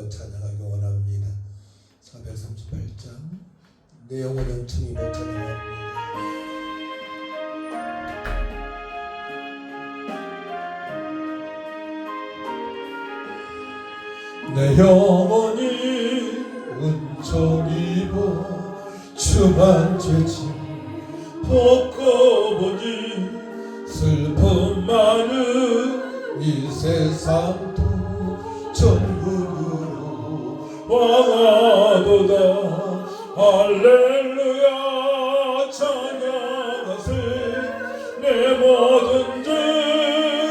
찬양하기 원합니다. 438장 내 영혼은 주님을 찬양합니다. 내 영혼이 은총 입어 주만 죄짐 벗고 보니 슬픔 많은 이 세상도 천국으로 왕하도다. 할렐루야 찬양하세. 내 모든 죄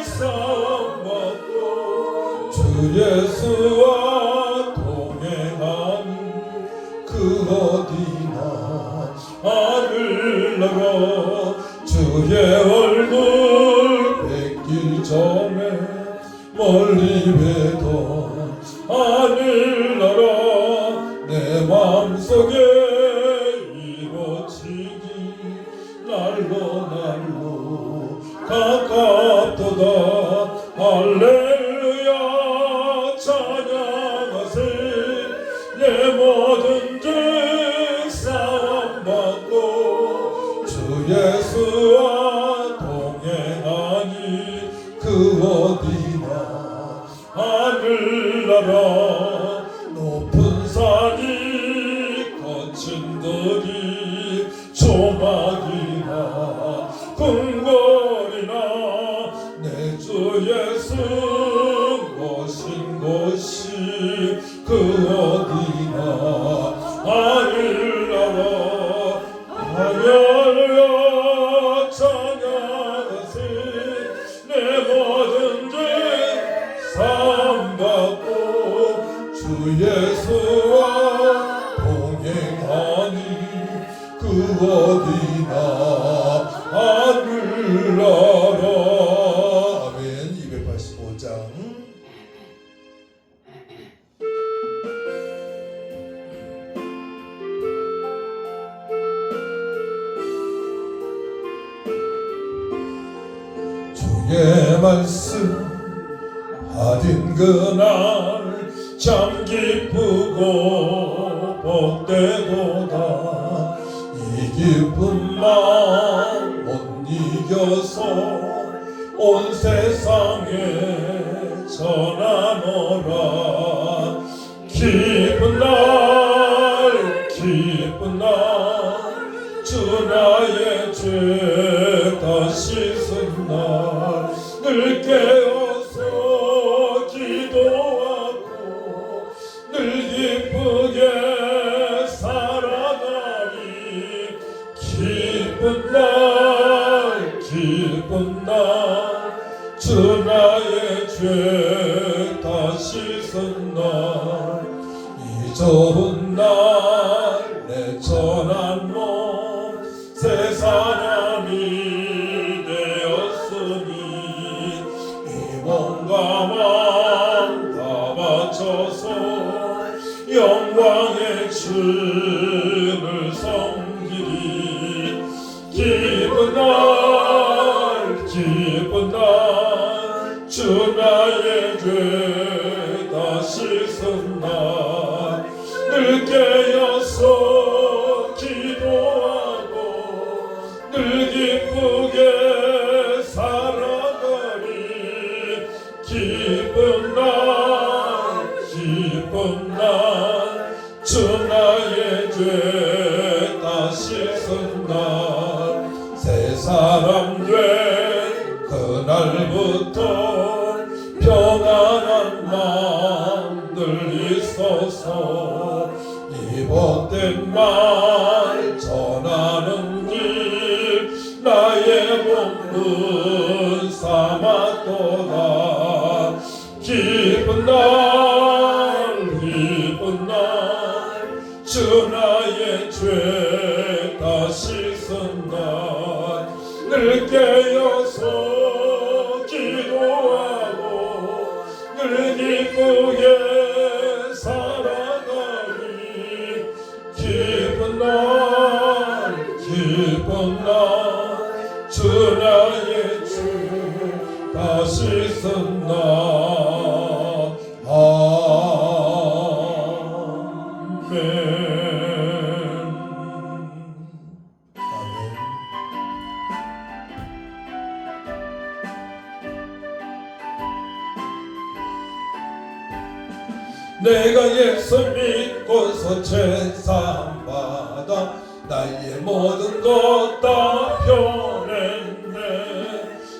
사함받고 주 예수와 동행하니 그 어디나 하늘나라. 주의 얼굴 뵙기 전에 멀리 뵈던 하늘나라. 내 마음속에 이루어지기 날로 가깝도다. 할렐루야 찬양하세. 내 모든 죄 사함받고 주 예수와 동행하니 그 어디나 하늘나라. 높은 산이 거친 들이 조막이나 궁궐이나 내 주 예수 모신 곳이 그 어디나 하늘나라. 할렐루야 찬양하세. 내 모든 죄 사함받고 주 예수와 동행하니 그 어디나 하늘나라. 아멘. 285장 주의 말씀 하딘 그날 참 기쁘고 복되도다. 이 기쁨만 못 이겨서 온 세상에 전하노라. 기쁜 날 주 나의 죄 다 씻은 날 늘 깨어서 기도하고 늘 기쁘게 살아가니 기쁜 날 주 나의 죄 다 씻은 날 이 좁은 날 내 천한 몸 새 사람이 되었으니 이 몸과 마음 다 바쳐서 영광의 주를 섬기리. 기쁜 날 주 나의 죄 다 씻은 날 늘 깨어서 기도하고 늘 기쁘게 살아가리. 기쁜 날 주 나의 죄 다 씻은 날 새 사람 된 그날부터 평안한 마음들 있어서 이 복된 말 전하는 길 나의 본분 삼았도다. 기쁜 날 주 나의 죄 다 씻은 날 늘 깨어서 기도하고 늘 기쁘게 살아가니 기쁜 날 주 나의 죄 다 씻은 날. 내가 예수 믿고서 죄사함 받아 나의 모든 것 다 변했네.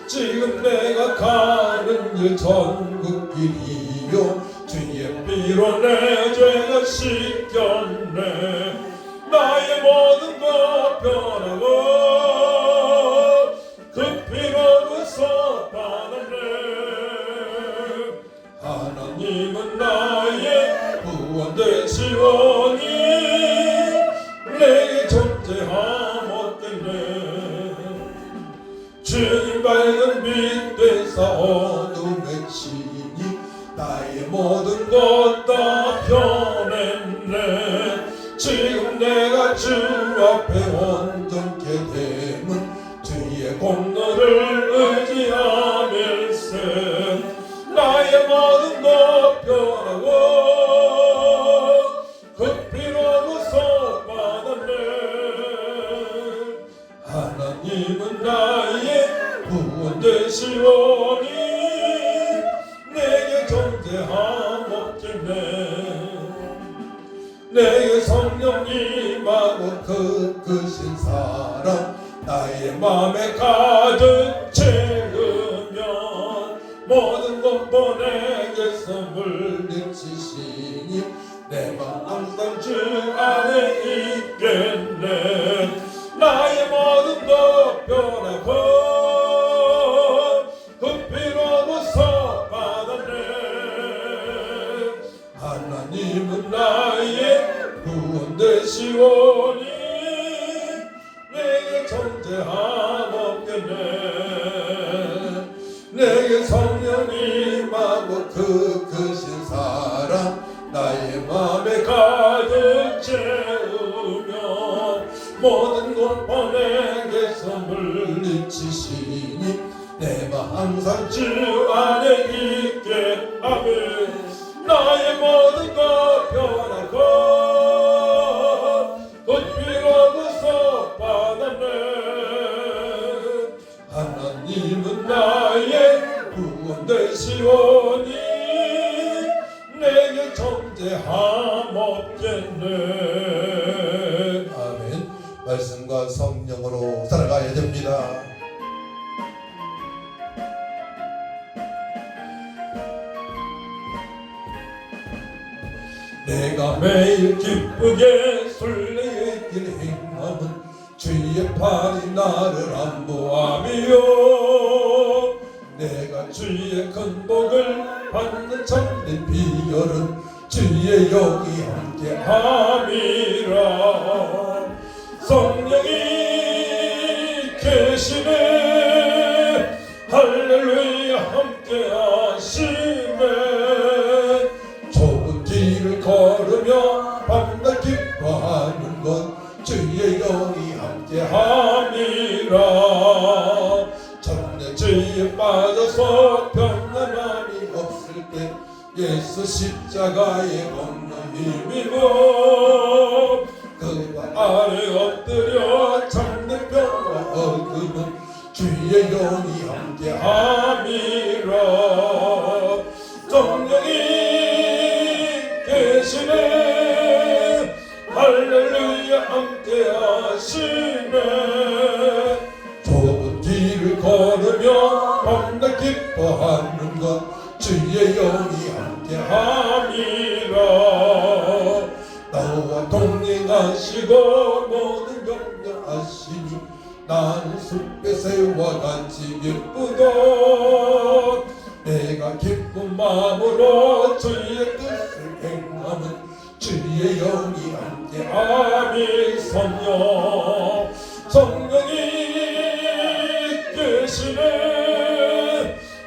지금 내가 가는 길 전국길이요 주의 피로 내 죄가 씻겼네. 나의 모든 것 변하고 그 피로부터 받았네. 하나님은 나의 구원 되시오니 내게 존재함 없겠네. 주님 밝은 빛 되사 어둠에 치니 나의 모든 것 다 변했네. 지금 내가 주 앞에 온전케 됨은 주의 공로를 의지하밀세. 나의 모든 것 변하고 그 피로부터 받았네. 하나님은 나의 구원 되시오니 내게 존재함 없겠네. 내게 성령 임하고 그 크신 사랑 나의 맘에 가득 채우면 모든 공포 내게서 물리치시니 내 맘 항상 주 안에 있겠네. 나의 모든 것 변하고 그 피로부터 받았네. 하나님은 나의 구원 되시오니 내게 존재함 없겠네. 내게 성령 임하고 그 크신 사랑 나의 맘에 가득 채우면 모든 공포 내게서 물리치시니 내 맘 항상 주 안에 있게 아멘. 나의 모든 것 변하고 그 피로부터 받았네. 하나님은 나의 구원 되시오니 내게 존재함 없겠네. 아멘. 말씀과 성령으로 살아가야 됩니다. 내가 매일 기쁘게 순례의 길 행함은 주의 팔이 나를 안보함이요. 내가 주의 큰 복을 받는 참된 비결은 주의 영이 함께함이라. 성령이 계시네 할렐루야 함께하시네. 좁은 길을 걸으며 밤낮 기뻐하는 것 주의 영이 함께함이라. 전내죄에 빠져서 평안함이 없을 때 예수 십자가에 걷는 힘이고 그와 아래 엎드려 참된 평화 얻으면 주의 영이 함께함이라. 성령이 계시네 할렐루야 함께하시네. 좁은 길을 걸으며 밤낮 기뻐하는 것 주의 영이 함께함이라. 나와 동행하시고 모든 경영하시니 나는 숲의 새와 같이 기쁘도 내가 기쁜 마음으로 주의 뜻을 행하면 주의 영이 함께함이. 성령이 계시네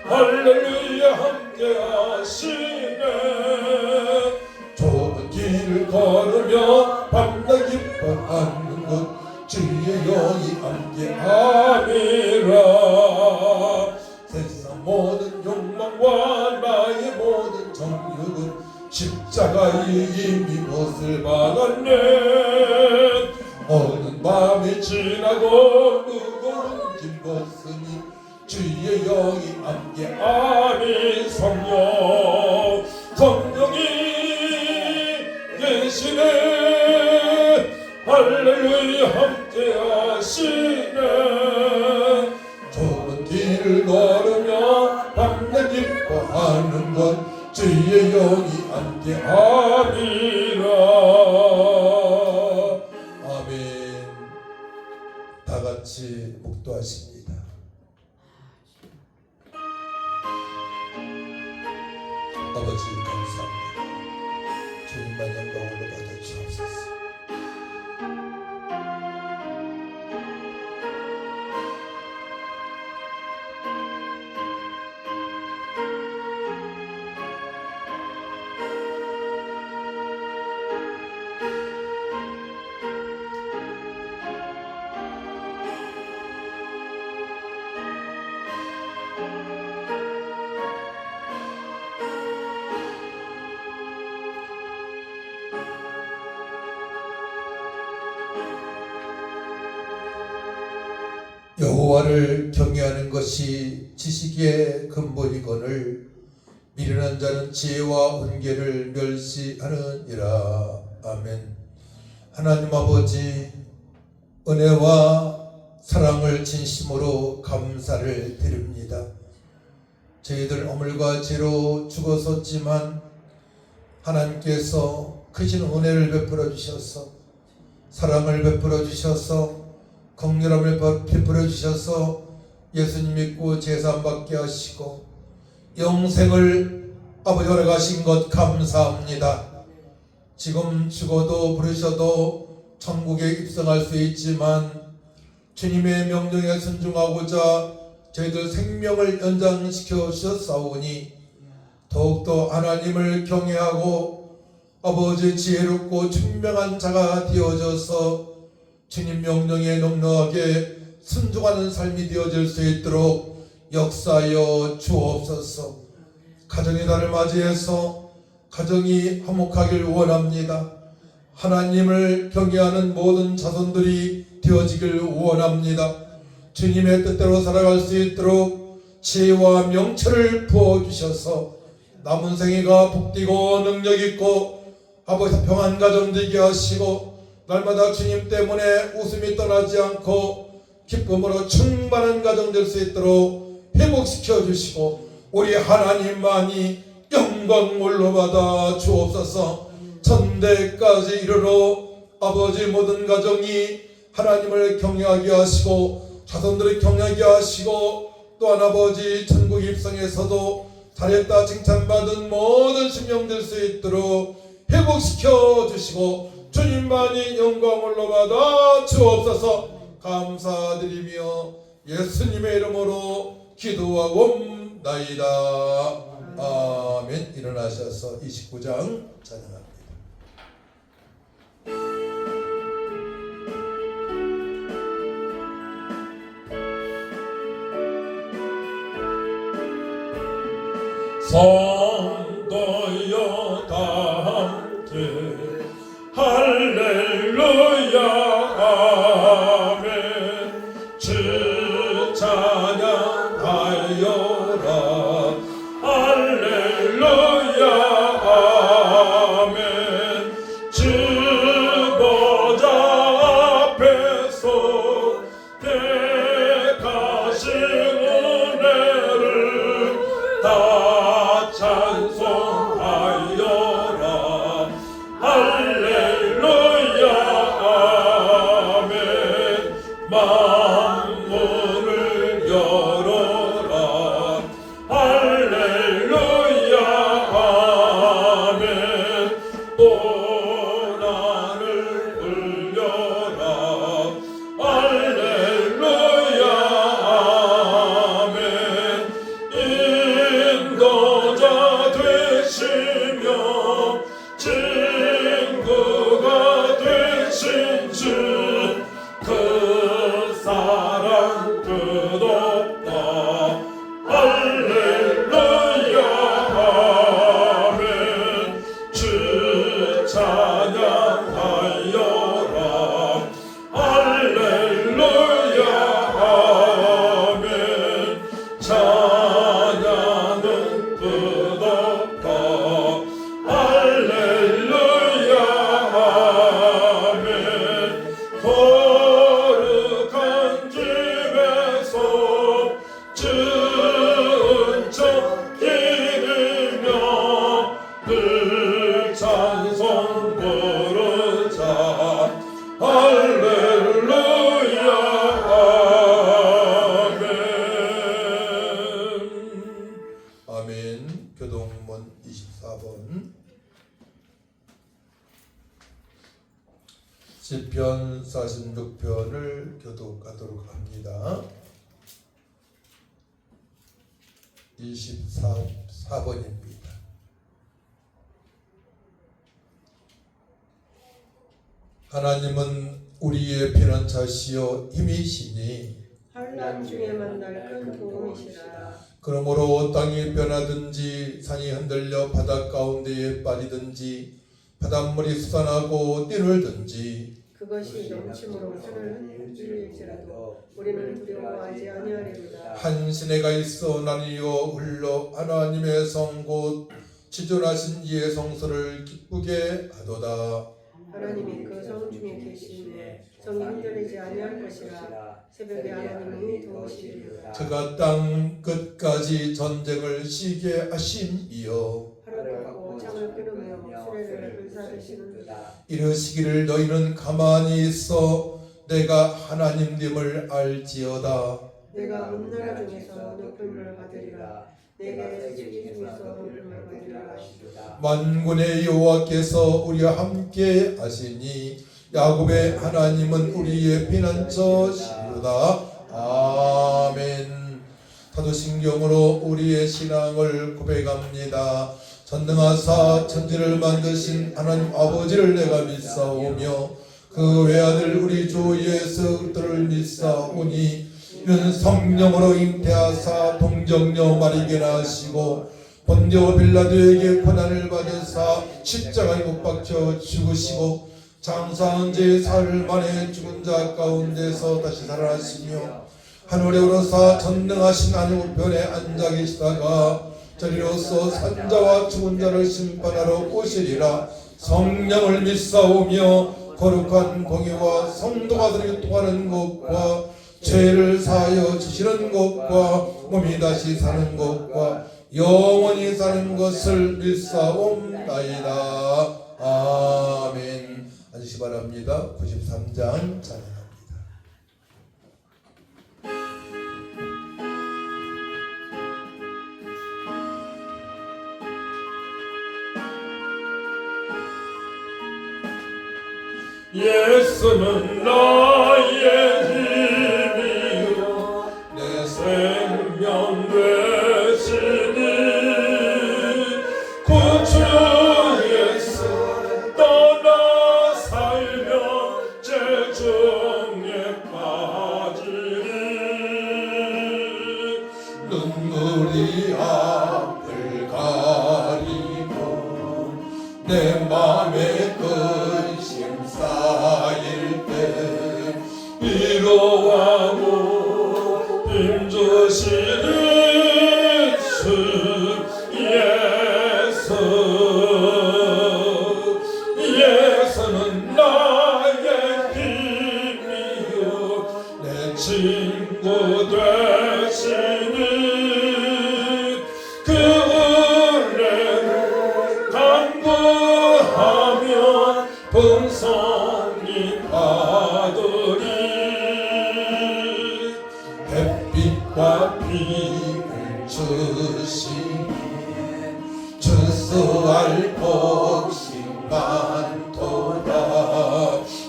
할렐루야 함께하시네. 좁은 길을 걸으며 밤낮 기뻐하는 것 주의 영이 함께함이라. 세상 모든 욕망과 나의 모든 정욕은 십자가에 이미 못을 박았네. 어느 밤이 지나고 무거운 짐 벗으니 주의 영이 함께하니. 성령이 함께 하시네. 좋은 길을 걸으며 밤낮 기뻐하는 것 주의 영이 함께 아니라. 아멘. 다 같이 묵도하십니다. 아버지 감사합니다. 주님만 영광으로 받아주옵소서. 여호와를 경외하는 것이 지식의 근본이거늘 미련한 자는 지혜와 훈계를 멸시하느니라. 아멘. 하나님 아버지, 은혜와 사랑을 진심으로 감사를 드립니다. 저희들 어물과 죄로 죽었었지만 하나님께서 크신 은혜를 베풀어 주셔서 사랑을 베풀어 주셔서 긍휼함을 베풀어 주셔서 예수님 믿고 제사 받게 하시고 영생을 아버지 허락하신 것 감사합니다. 지금 죽어도 부르셔도 천국에 입성할 수 있지만 주님의 명령에 순종하고자 저희들 생명을 연장시켜 주셨사오니 더욱더 하나님을 경외하고 아버지 지혜롭고 준명한 자가 되어져서 주님 명령에 넉넉하게 순종하는 삶이 되어질 수 있도록 역사하여 주옵소서. 가정의 달을 맞이해서 가정이 화목하길 원합니다. 하나님을 경외하는 모든 자손들이 되어지길 원합니다. 주님의 뜻대로 살아갈 수 있도록 지혜와 명철을 부어주셔서 남은 생애가 복되고 능력있고 아버지 평안 가정 되게 하시고 날마다 주님 때문에 웃음이 떠나지 않고 기쁨으로 충만한 가정 될 수 있도록 회복시켜 주시고 우리 하나님만이 영광 올라받아 주옵소서. 천대까지 이르러 아버지 모든 가정이 하나님을 경외하게 하시고 자손들을 경외하게 하시고 또한 아버지 천국 입성에서도 잘했다 칭찬받은 모든 신령 될 수 있도록 회복시켜 주시고 주님만이 영광을 받아 주옵소서. 감사드리며 예수님의 이름으로 기도하옵나이다. 아멘. 일어나셔서 29장 찬양합니다. 성도여 다 함께 할렐루야 아멘. 주 찬양하여라 할렐루야 아멘. 주 보좌 앞에서 택하신 은혜를 다 찬송하여라 할렐루야 아멘. 만문을 열어라 할렐루야 아멘. 고난을 울려라 할렐루야 아멘. 인도자 되시며 친구가 되신 주 그 사랑 끝없다 24번입니다. 하나님은 우리의 피난처시요 힘이시니 환난 중에 만날 큰 도움이시라. 그러므로 땅이 변하든지 산이 흔들려 바다 가운데에 빠지든지 바닷물이 솟아나고 뛰놀든지 그것이 넘침으로 산을 흔들릴지라도 우리는 두려워하지 아니하리로다. 한 시내가 있어 나뉘어 흘러 하나님의 성 곧 지존하신 이의 성소를 기쁘게 하도다. 하나님이 그 성 중에 계시니 성이 흔들리지 아니할 것이라. 새벽에 하나님이 도우시리로다. 그가 땅 끝까지 전쟁을 쉬게 하심이여 하루를 걷고 창을 끊으며 수레를 불사르시는도다. 이르시기를 너희는 가만히 있어 내가 하나님됨을 알지어다. 내가 온 나라 중에서 높임을 받으리라. 내게 지기 중에서 높임을 받으리라. 만군의 여호와께서 우리와 함께 하시니 야곱의 하나님은 우리의 피난처시로다. 아멘. 사도신경으로 우리의 신앙을 고백합니다. 전능하사 천지를 만드신 하나님 아버지를 내가 믿사오며 그 외아들 우리 주 예수 그리스도를 믿사오니 이는 성령으로 잉태하사 동정녀 마리게나 하시고 본디오 빌라도에게 고난을 받으사 십자가에 못 박혀 죽으시고 장사한 지 사흘 만에 죽은 자 가운데서 다시 살아나시며 하늘에 오르사 전능하신 하늘 우편에 앉아 계시다가 저리로서 산자와 죽은 자를 심판하러 오시리라. 성령을 믿사오며 거룩한 공의와 성도가 교통하는 것과 죄를 사하여 주시는 것과 몸이 다시 사는 것과 영원히 사는 것을 믿사옵나이다. 아멘. 앉으시 바랍니다. 93장 찬양합니다. 예수는 나의 힘이요 내 생명 되시니 구주 예수 떠나 살면 죄중에 빠지리 눈물이 앞을 가리고 내 맘에 근심 쌓일 때 위로하고 힘주시는 주 예수 예수는 나의 힘이요 내 친구 되시니 그 은혜를 간구하면 풍성히 받으리 햇빛과 비를 주시니 주수할 복심 많도다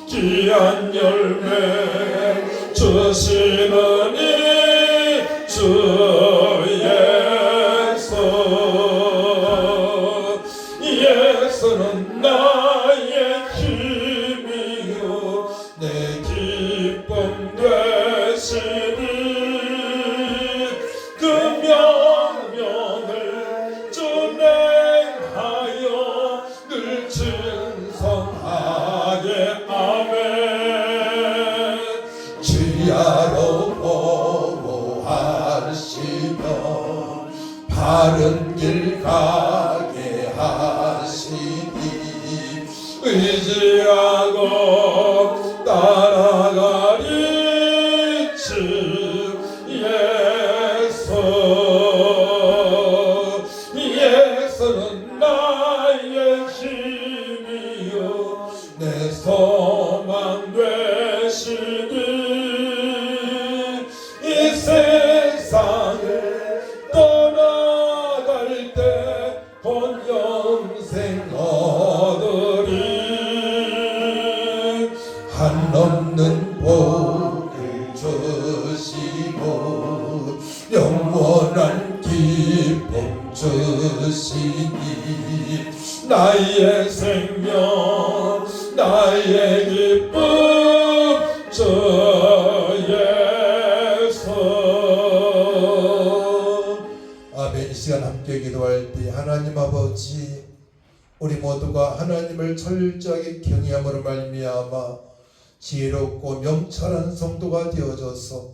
귀한 열매 주시느니 주 예수 예수는 나의 힘이요 내 기쁨 되시니 그 명령을 준행하여 늘 충성하게 아멘 주야로 보호하시며 바른 길 가게 하시니 의지하고 따라가리 주 예수 예수는 나의 힘이요 내 소망 되시니 이 세상을 떠나갈 때 본 영생 얻으리 한없는 복을 주시고 영원한 길 주시니 나의 생명 나의 기쁨 주 예수. 아멘. 이 시간 함께 기도할 때 하나님 아버지, 우리 모두가 하나님을 철저하게 경외함으로 말미암아 지혜롭고 명철한 성도가 되어져서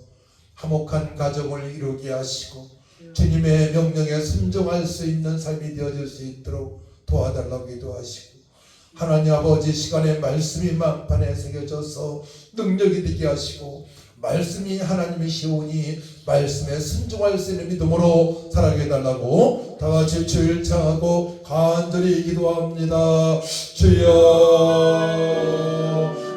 화목한 가정을 이루게 하시고 주님의 명령에 순종할 수 있는 삶이 되어질 수 있도록 도와달라고 기도하시고, 하나님 아버지 시간에 말씀이 만판에 새겨져서 능력이 되게 하시고, 말씀이 하나님의 시오니 말씀에 순종할 수 있는 믿음으로 살아가게 해달라고 다같이 주일 청하고 간절히 기도합니다. 주여,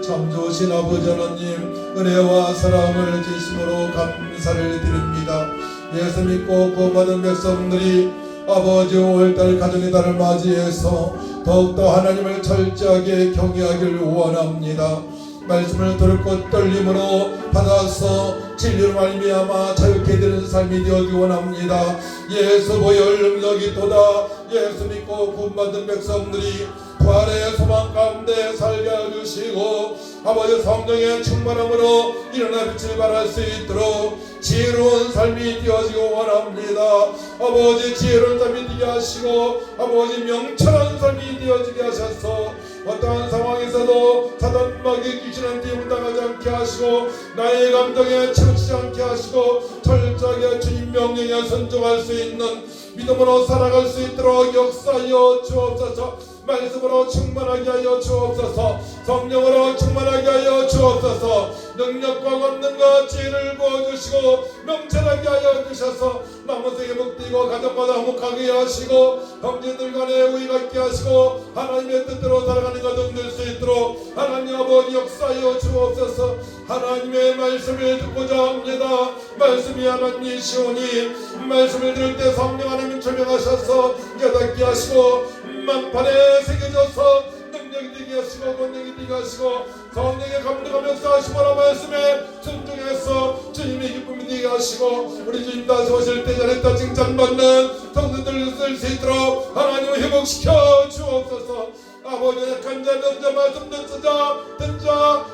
참 좋으신 아버지 하나님, 은혜와 사랑을 주심으로 감사를 드립니다. 예수 믿고 구원받은 백성들이 아버지 5월달 가정의 달을 맞이해서 더욱더 하나님을 철저하게 경외하기를 원합니다. 말씀을 들을 것 떨림으로 받아서 진리로 말미암아 자유케 되는 삶이 되어주기 원합니다. 예수 보혈 능력이 도다. 예수 믿고 구원받은 백성들이 부활의 소망 가운데 살게 해주시고 아버지 성령의 충만함으로 일어나 빛을 발할 수 있도록 지혜로운 삶이 되어지기 원합니다. 아버지 지혜로운 삶이 되게 하시고 아버지 명철한 삶이 되어지게 하셔서 어떠한 상황에서도 사단 마귀의 귀신한테 응당하지 않게 하시고 나의 감정에 치우치지 않게 하시고 철저하게 주님 명령에 순종할 수 있는 믿음으로 살아갈 수 있도록 역사하여 주옵소서. 말씀으로 충만하게 하여 주옵소서. 성령으로 충만하게 하여 주옵소서. 능력과 권능과 지혜를 부어주시고 명철하게 하여 주셔서 남은생에 복되고 가정마다 화목하게 하시고 형제들 간에 의가 있게 하시고 하나님의 뜻대로 살아가는 가정 될 수 있도록 하나님 아버지 역사하여 주옵소서. 하나님의 말씀을 듣고자 합니다. 말씀이 하나님이시오니 말씀을 들을 때 성령 하나님 조명하셔서 깨닫게 하시고 만판에 새겨져서 능력이 되게 하시고 권능이 되게 하시고 성령의 감동하며 역사하시므로 말씀에 순종해서 주님의 기쁨이 되게 하시고 우리 주님 다시 오실 때 잘했다 칭찬받는 성도들 쓸 수 있도록 하나님을 회복시켜 주옵소서. 아버지 약한 자 병자 말씀 듣자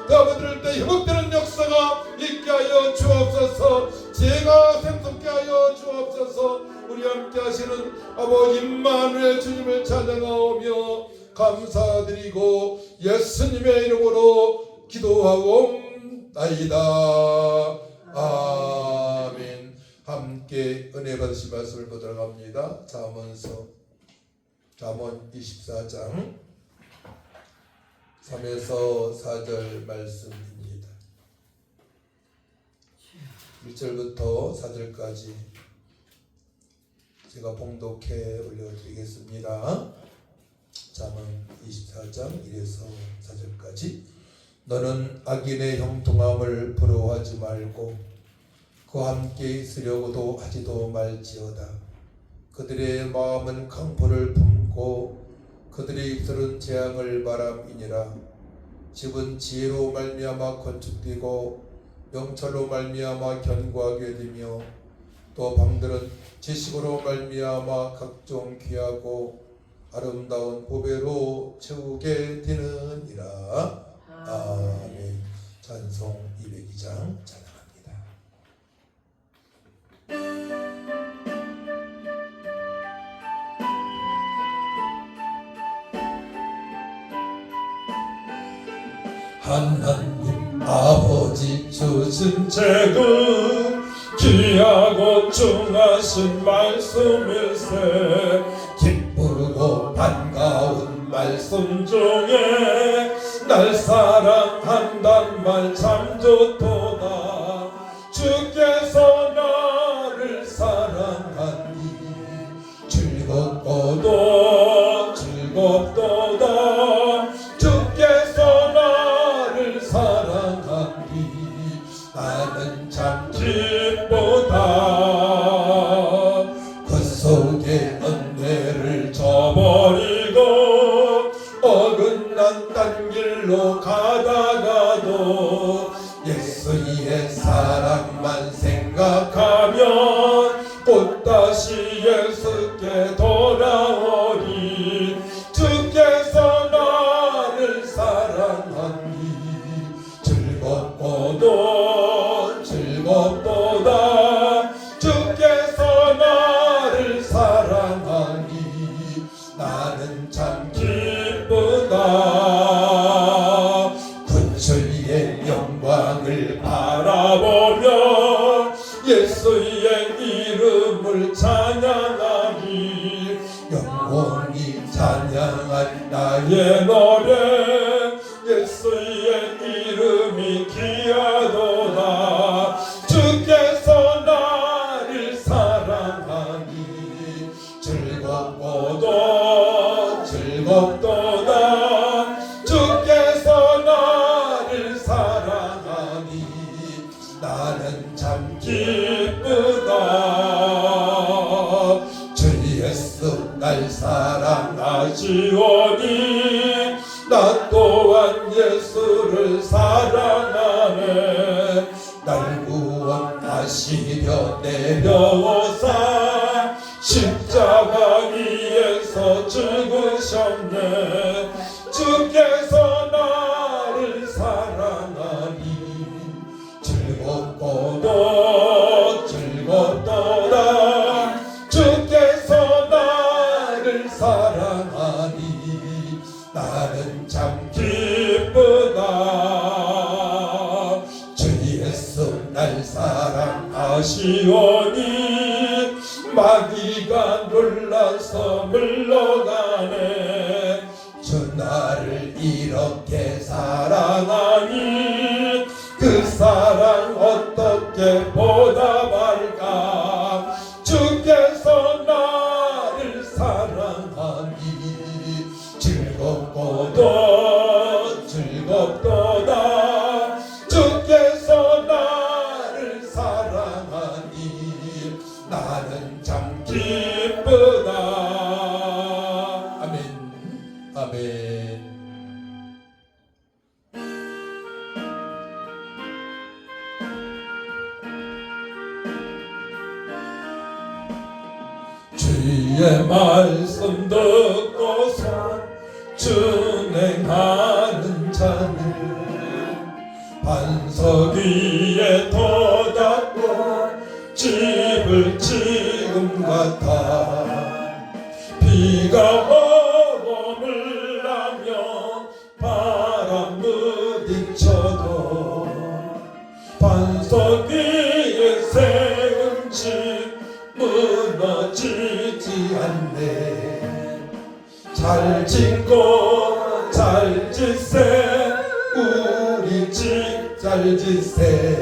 여러분 들을 때 회복되는 역사가 있게 하여 주옵소서. 제가 샘솟게 하여 주옵소서. 우리 함께 하시는 아버지 임마누엘 주님을 찬양하오며 감사드리고 예수님의 이름으로 기도하옵나이다. 아멘. 함께 은혜 받으신 말씀을 보도록 합니다. 잠언서 잠언 24장 3에서 4절 말씀입니다. 1절부터 4절까지 제가 봉독해 올려드리겠습니다. 잠언 24장 1에서 4절까지. 너는 악인의 형통함을 부러워하지 말고 그와 함께 있으려고도 하지도 말지어다. 그들의 마음은 강포를 품고 그들의 입술은 재앙을 말함이니라. 집은 지혜로 말미암아 건축되고 명철로 말미암아 견고하게 되며 또 방들은 지식으로 말미암아 각종 귀하고 아름다운 보배로 채우게 되느니라. 아멘. 찬송 202장 찬양합니다. 하나님 아버지 주신 재금 귀하고 중하신 말씀일세. 기쁘고 반가운 말씀 중에 날 사랑한단 말 참 좋도다. 주께서 나를 사랑하니 즐겁고도 즐겁도다. 주께서 나를 사랑하니 나는 참 기쁘다. 그 속에 은혜를 저버리고 어긋난 딴 길로 가다가도 예수의 사랑만 생각하면 곧 다시 예수께 돌아 예수의 이름을 찬양하리 영원히 찬양할 나의 노래 예수의 이름이 귀하도다 주께서 나를 사랑하니 즐겁고도 즐겁도다 주께서 나를 사랑하니 나는 참 기쁘다 주 예수 날 사랑하시오니 나 또한 예수를 사랑하네 날 구원하시려 내려오사 십자가 위에서 죽으셨네 주께서 나를 사랑하니 즐겁고도 즐겁도다 주께서 나를 사랑하니 나는 참 기쁘다 주 예수 날 사랑하시오니 마귀가 놀라서 물러가네 주 나를 이렇게 사랑하니 그 사랑 어떻게 보답할까 주께서 나를 사랑하니 즐겁고도 즐겁도다 주께서 나를 사랑하니 나는 참 기쁘다 아멘 아멘 주의 말씀 듣고서 준행하는 자는 반석 위에 돋았고 집을 지금 같아 비가 오고 물나며 바람 부딪혀도 반석 위에 세운 집 무너지지 않네 잘 짓고 잘 짓세 우리 집 잘 짓세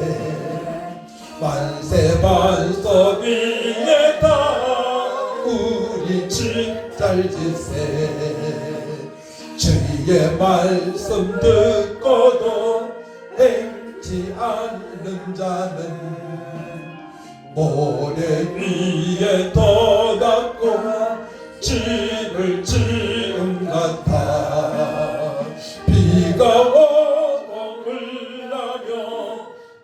만세 반석 위에다 우리 집 잘 짓세 주의 말씀 듣고도 행치 않는 자는 모래 위에 돋았고 집을 지은 같아 비가 오고 물나며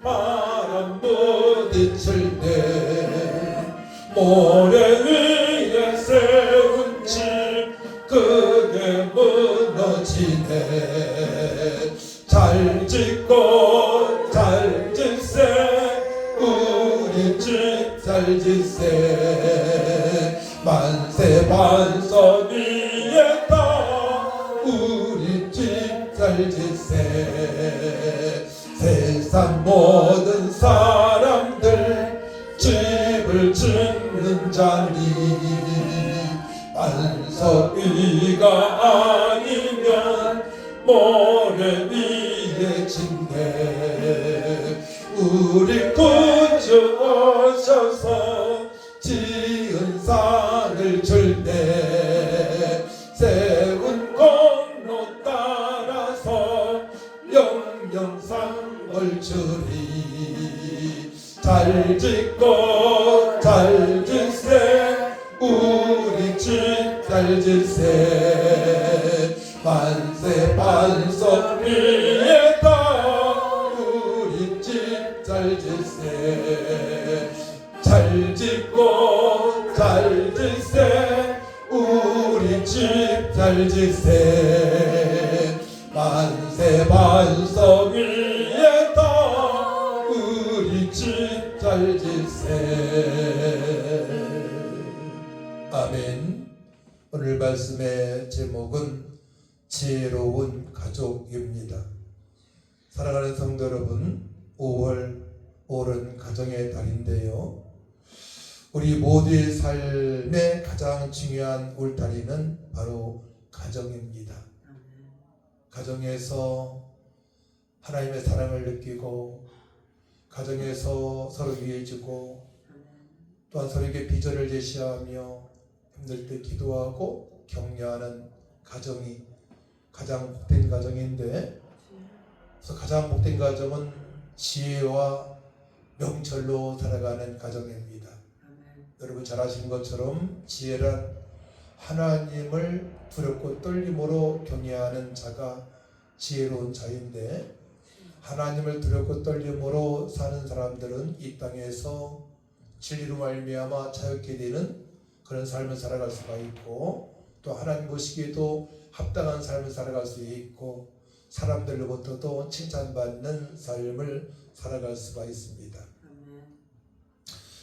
바람 부딪힐 때 모래 위에 세운 집 그게 무너지네 잘 짓고 잘 짓세 우리 집 잘 짓세 만세 반석 위에다 우리 집 잘 짓세 세상 모든 사람들 집을 짓는 자니 반석 위가 아니면 모래 위에 짓네 우리 구주 오셔서 지은 산을 줄 때 세운 공로 따라서 영영상을 주리 잘 짓고 잘 짓세 우리 집 잘 짓세 만세 반석 위에다 우리 집 잘 짓세 잘 짓고 잘 짓세 우리 집 잘 짓세 만세 반석 위에다 우리 집 잘 짓세 아멘. 오늘 말씀의 제목은 지혜로운 가족입니다. 사랑하는 성도 여러분, 5월 올은 가정의 달인데요. 우리 모두의 삶의 가장 중요한 울타리는 바로 가정입니다. 가정에서 하나님의 사랑을 느끼고, 가정에서 서로 위해주고, 또한 서로에게 비전을 제시하며 힘들 때 기도하고 격려하는 가정이 가장 복된 가정인데, 그래서 가장 복된 가정은 지혜와 명철로 살아가는 가정입니다. 여러분 잘 아시는 것처럼 지혜란 하나님을 두렵고 떨림으로 경외하는 자가 지혜로운 자인데, 하나님을 두렵고 떨림으로 사는 사람들은 이 땅에서 진리로 말미암아 자유케 되는 그런 삶을 살아갈 수가 있고, 또 하나님 보시기에도 합당한 삶을 살아갈 수 있고, 사람들로부터도 칭찬받는 삶을 살아갈 수가 있습니다.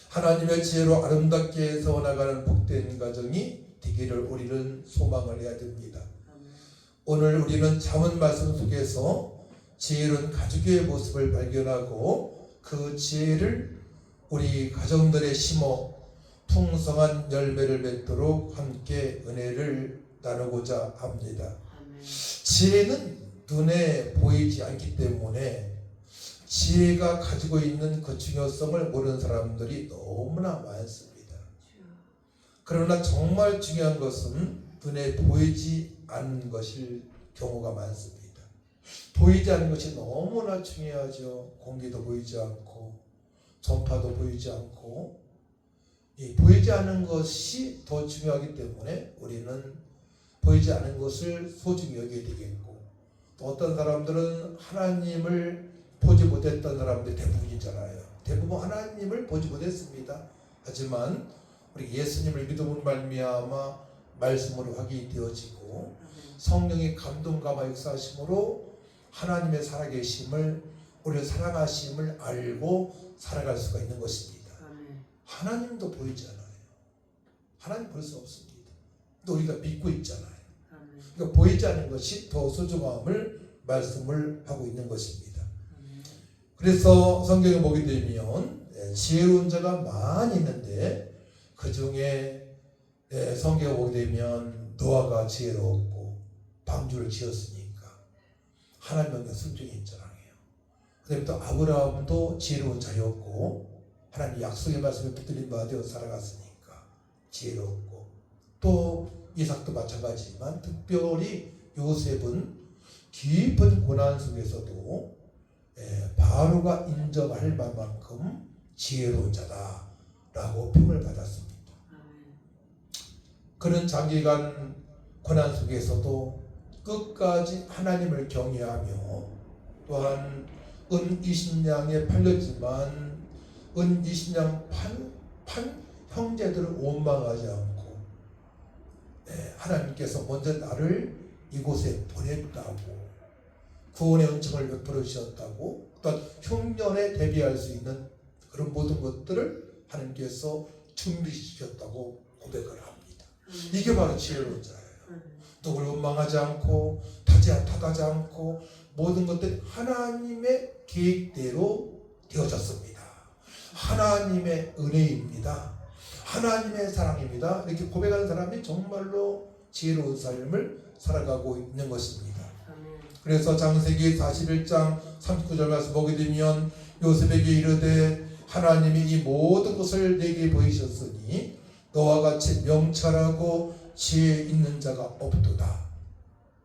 하나님의 지혜로 아름답게 세워나가는 복된 가정이 되기를 우리는 소망을 해야 됩니다. 오늘 우리는 잠언 말씀 속에서 지혜로운 가족의 모습을 발견하고, 그 지혜를 우리 가정들에 심어 풍성한 열매를 맺도록 함께 은혜를 나누고자 합니다. 지혜는 눈에 보이지 않기 때문에 지혜가 가지고 있는 그 중요성을 모르는 사람들이 너무나 많습니다. 그러나 정말 중요한 것은 눈에 보이지 않는 것일 경우가 많습니다. 보이지 않는 것이 너무나 중요하죠. 공기도 보이지 않고 전파도 보이지 않고, 이 보이지 않는 것이 더 중요하기 때문에 우리는 보이지 않는 것을 소중히 여겨야 되겠고, 또 어떤 사람들은 하나님을 보지 못했던 사람들이 대부분이잖아요. 대부분 하나님을 보지 못했습니다. 하지만 우리 예수님을 믿음으로 말미암아 말씀으로 확인이 되어지고, 성령의 감동감화 역사하심으로 하나님의 살아계심을, 우리를 사랑하심을 알고 살아갈 수가 있는 것입니다. 하나님도 보이지 않아요. 하나님 볼 수 없습니다. 또 우리가 믿고 있잖아요. 그러니까 보이지 않는 것이 더 소중함을 말씀을 하고 있는 것입니다. 그래서 성경에 보게 되면 지혜로운 자가 많이 있는데, 그 중에 성경에 보게 되면 노아가 지혜로웠고 방주를 지었으니까 하나님의 순종이 있잖아요. 그 다음에 또 아브라함도 지혜로운 자였고, 하나님 약속의 말씀에 붙들린 바 되어 살아갔으니까 지혜로웠고, 또 이삭도 마찬가지지만 특별히 요셉은 깊은 고난 속에서도 바로가 인정할 만큼 지혜로운 자다라고 평을 받았습니다. 그런 장기간 고난 속에서도 끝까지 하나님을 경외하며, 또한 은 20냥에 팔렸지만 은 20냥 판 형제들을 원망하지 않고, 하나님께서 먼저 나를 이곳에 보냈다고, 구원의 은총을 베풀어 주셨다고, 또한 흉년에 대비할 수 있는 그런 모든 것들을 하나님께서 준비시켰다고 고백을 합니다. 이게 바로 지혜로운 자예요. 누구를 원망하지 않고 타다지 않고, 모든 것들이 하나님의 계획대로 되어졌습니다. 하나님의 은혜입니다. 하나님의 사랑입니다. 이렇게 고백하는 사람이 정말로 지혜로운 삶을 살아가고 있는 것입니다. 그래서 창세기 41장 39절 말씀 보게 되면, 요셉에게 이르되 하나님이 이 모든 것을 내게 보이셨으니 너와 같이 명철하고 지혜 있는 자가 없도다.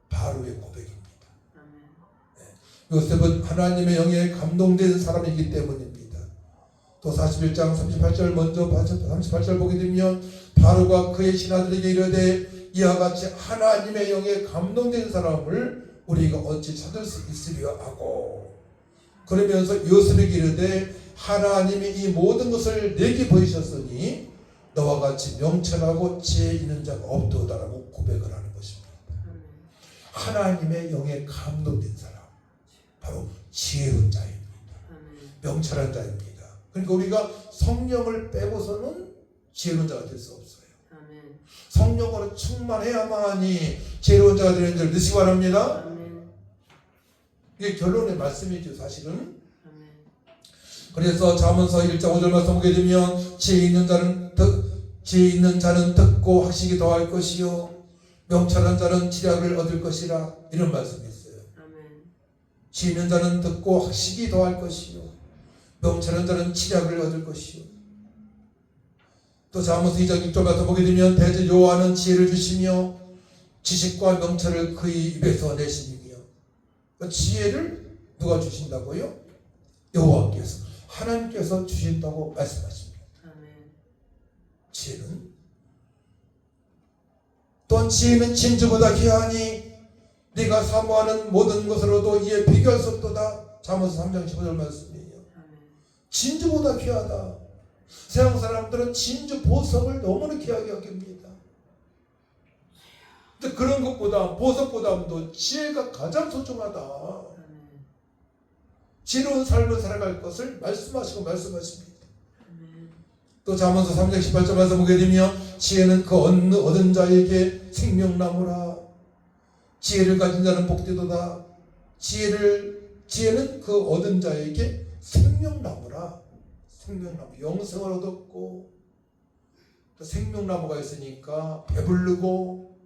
바로의 고백입니다. 요셉은 하나님의 영에 감동된 사람이기 때문입니다. 또 41장 38절 먼저 38절 보게 되면, 바로가 그의 신하들에게 이르되 이와 같이 하나님의 영에 감동된 사람을 우리가 어찌 찾을 수 있으려 하고, 그러면서 요셉에게 이르되 하나님이 이 모든 것을 내게 보이셨으니 너와 같이 명철하고 지혜 있는 자가 없도다라고 고백을 하는 것입니다. 하나님의 영에 감동된 사람, 바로 지혜로운 자입니다. 명철한 자입니다. 그러니까 우리가 성령을 빼고서는 지혜로운 자가 될 수 없어요. 성령으로 충만해야만이 지혜로운 자가 되는 줄 믿으시기 바랍니다. 이게 결론의 말씀이죠. 사실은 그래서 잠언서 1장 5절 말씀 보게 되면 지혜 있는 자는 듣고 학식이 더할 것이요 명철한 자는 지략을 얻을 것이라, 이런 말씀이 있어요. 아멘. 지혜 있는 자는 듣고 학식이 더할 것이요 명철한 자는 지략을 얻을 것이요. 또 잠언서 2장 6절 말씀 보게 되면 대저 여호와는 지혜를 주시며 지식과 명철을 그의 입에서 내시니며, 지혜를 누가 주신다고요? 여호와께서, 하나님께서 주신다고 말씀하십니다. 아멘. 지혜는, 또한 지혜는 진주보다 귀하니 네가 사모하는 모든 것으로도 이에 비교할 수 없도다. 잠언서 3장 15절 말씀이에요. 아멘. 진주보다 귀하다. 세상 사람들은 진주 보석을 너무나 귀하게 여깁니다. 근데 그런 것보다, 보석보다도 지혜가 가장 소중하다. 아멘. 지혜로운 삶을 살아갈 것을 말씀하십니다. 아멘. 또 잠언서 3장 18절 말씀 보게 되면 지혜는 그 얻은 자에게 생명나무라. 지혜를 가진 자는 복되도다. 지혜는 그 얻은 자에게 생명나무라. 생명나무, 영생을 얻었고, 또 생명나무가 있으니까 배부르고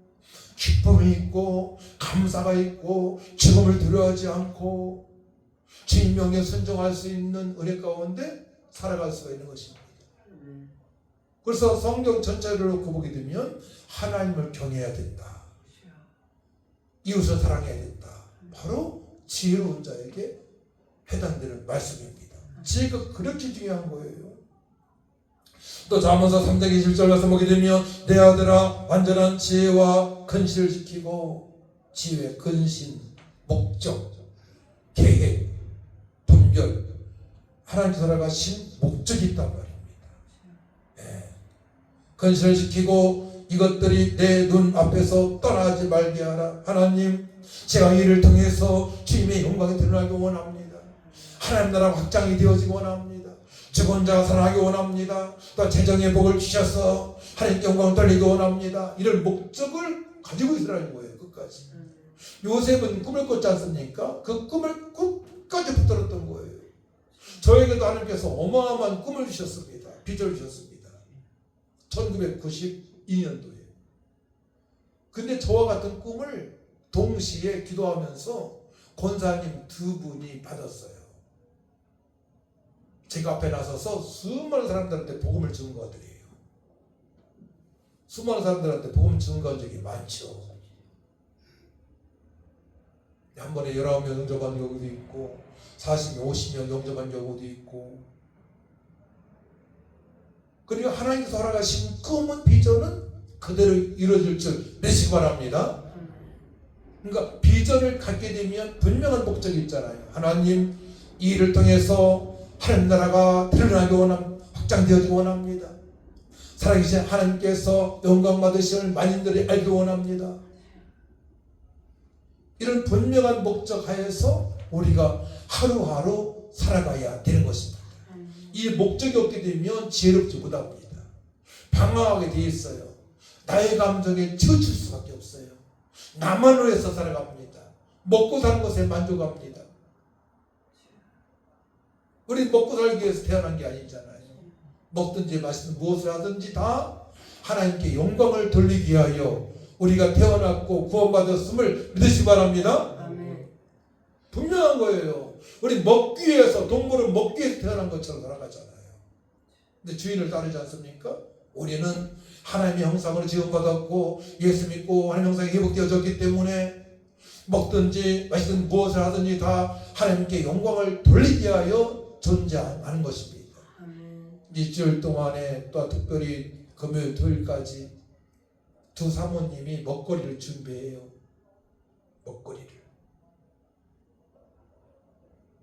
기쁨이 있고 감사가 있고 죽음을 두려워하지 않고 주님 명에 순종할 수 있는 은혜 가운데 살아갈 수가 있는 것입니다. 그래서 성경 전체를 놓고 보게 되면 하나님을 경외해야 된다. 이웃을 사랑해야 된다. 바로 지혜로운 자에게 해당되는 말씀입니다. 지혜가 그렇게 중요한 거예요. 또 잠언서 3장 21절 말씀 보게 되면 내 아들아 완전한 지혜와 근신을 지키고, 지혜, 근신, 목적, 계획, 분별, 하나님께서 살아가신 목적이 있단 말입니다. 네. 근신을 지키고 이것들이 내 눈 앞에서 떠나지 말게 하라. 하나님, 제가 이를 통해서 주님의 영광이 드러나기 원합니다. 하나님 나라 확장이 되어지기 원합니다. 죽은 자가 살아나기 원합니다. 또 재정의 복을 주셔서 하나님께 영광을 돌리기 원합니다. 이런 목적을 가지고 있으라는 거예요. 끝까지. 요셉은 꿈을 꿨지 않습니까? 그 꿈을 끝까지 붙들었던 거예요. 저에게도 하나님께서 어마어마한 꿈을 주셨습니다. 비전을 주셨습니다. 1992년도에. 근데 저와 같은 꿈을 동시에 기도하면서 권사님 2분이 받았어요. 제가 앞에 나서서 수많은 사람들한테 복음을 증거드려요. 수많은 사람들한테 복음을 증거한 적이 많죠. 한 번에 19명 영접한 경우도 있고 40명, 50명 영접한 경우도 있고. 그리고 하나님께서 허락하신 꿈은, 비전은 그대로 이루어질 줄 믿으시기 바랍니다. 그러니까 비전을 갖게 되면 분명한 목적이 있잖아요. 하나님, 이 일을 통해서 하나님 나라가 드러나기 원합니다. 확장되어지기 원합니다. 살아계신 하나님께서 영광 받으심을 만인들이 알기 원합니다. 이런 분명한 목적 하에서 우리가 하루하루 살아가야 되는 것입니다. 이 목적이 없게 되면 지혜롭지 못합니다. 방황하게 돼 있어요. 나의 감정에 치우칠 수밖에 없어요. 나만을 위해서 살아갑니다. 먹고 사는 것에 만족합니다. 우리 먹고 살기 위해서 태어난 게 아니잖아요. 먹든지 마시든 무엇을 하든지 다 하나님께 영광을 돌리기 위하여 우리가 태어났고 구원받았음을 믿으시기 바랍니다. 아멘. 분명한 거예요. 우리 먹기 위해서, 동물은 먹기 위해서 태어난 것처럼 살아가잖아요. 근데 주인을 따르지 않습니까? 우리는 하나님의 형상으로 지음받았고 예수 믿고 하나님의 형상이 회복되어졌기 때문에 먹든지 마시든 무엇을 하든지 다 하나님께 영광을 돌리기 위하여 존재하는 것입니다. 아멘. 일주일 동안에 또 특별히 금요일 토요일까지 두 사모님이 먹거리를 준비해요. 먹거리를.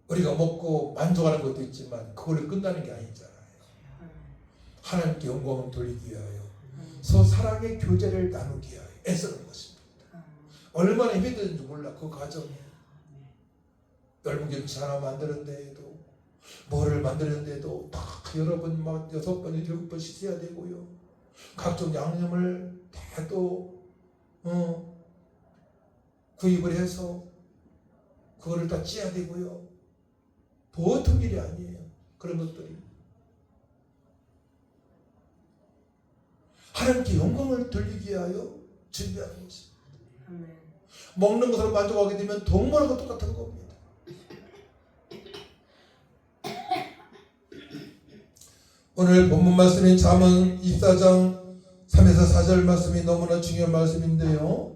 우리가 먹고 만족하는 것도 있지만 그걸로 끝나는 게 아니잖아요. 하나님께 영광을 돌리기 위하여 서사랑의 교제를 나누기 위하여 애쓰는 것입니다. 얼마나 힘이 드는지 몰라. 그 과정이. 얇은 김치 하나 만드는데도, 뭐를 만드는데도 다 여러 번, 막 6번, 7번 씻어야 되고요. 각종 양념을 다 또 구입을 해서 그거를 다 찌야 되고요. 보통 일이 아니에요. 그런 것들이 하나님께 영광을 돌리기 위하여 준비하는 것입니다. 아멘. 먹는 것으로 만족하게 되면 동물하고 똑같은 겁니다. 오늘 본문 말씀인 잠언 24장 3에서 4절 말씀이 너무나 중요한 말씀인데요.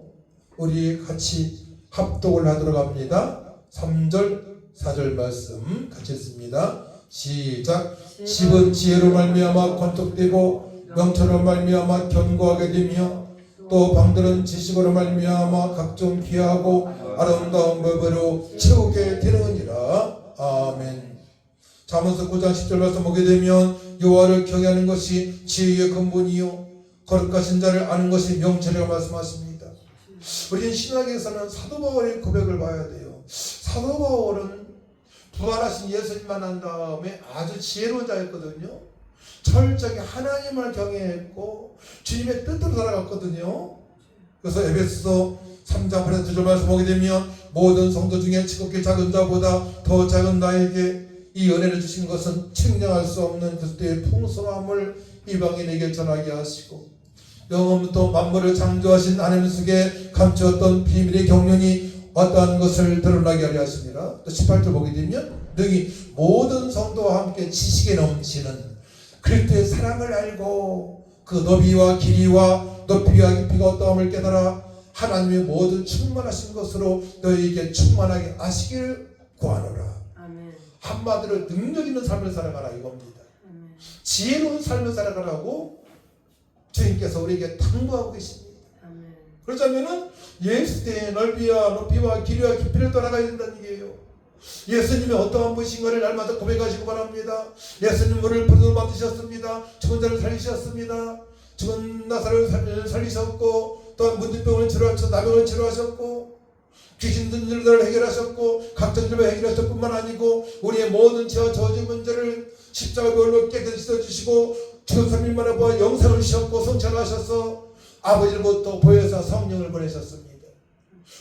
우리 같이 합독을 하도록 합니다. 3절 4절 말씀 같이 읽습니다. 시작. 집은 지혜로 말미암아 건축되고 명철로 말미암아 견고하게 되며 또 방들은 지식으로 말미암아 각종 귀하고 아름다운 법으로 채우게 되느니라. 아멘. 잠언서 9장 10절 말씀 보게 되면 여호와를 경외하는 것이 지혜의 근본이요 거룩하신 자를 아는 것이 명철이라고 말씀하십니다. 우리는 신학에서는 사도 바울의 고백을 봐야 돼요. 사도 바울은 부활하신 예수님 만난 다음에 아주 지혜로운 자였거든요. 철저하게 하나님을 경외했고 주님의 뜻대로 살아갔거든요. 그래서 에베소서 3장 8절 9절 말씀 보게 되면 모든 성도 중에 지극히 작은 자보다 더 작은 나에게 이 은혜를 주신 것은 측량할 수 없는 그리스도의 풍성함을 이방인에게 전하게 하시고 영원부터 만물을 창조하신 하나님 속에 감추었던 비밀의 경륜이 어떠한 것을 드러나게 하려 하십니다. 또 18절 보게 되면 능히 모든 성도와 함께 지식에 넘치는 그리스도의 사랑을 알고 그 너비와 길이와 높이와 깊이가 어떠함을 깨달아 하나님의 모든 충만하신 것으로 너희에게 충만하게 하시길 구하노라. 아멘. 한마디로 능력 있는 삶을 살아가라 이겁니다. 아멘. 지혜로운 삶을 살아가라고 주님께서 우리에게 당부하고 계십니다. 아멘. 그렇다면은 예수의 넓이와 높이와 길이와 깊이를 따라가야 된다는 얘기예요. 예수님이 어떠한 분이신가를 날마다 고백하시고 바랍니다. 예수님 우리를 부르짖어 만드셨습니다. 죽은 자를 살리셨습니다. 죽은 나사를 살리셨고 또한 문둥병을 치료하셨고 나병을 치료하셨고 귀신 든 일들을 해결하셨고 각종 질병을 해결하셨을 뿐만 아니고 우리의 모든 죄와 저주 문제를 십자가 별로 깨끗이 씻어주시고 죽은 3일 만에 보아 영생을 주셨고 성찬하셔서 아버지로부터 보혜사 성령을 보내셨습니다.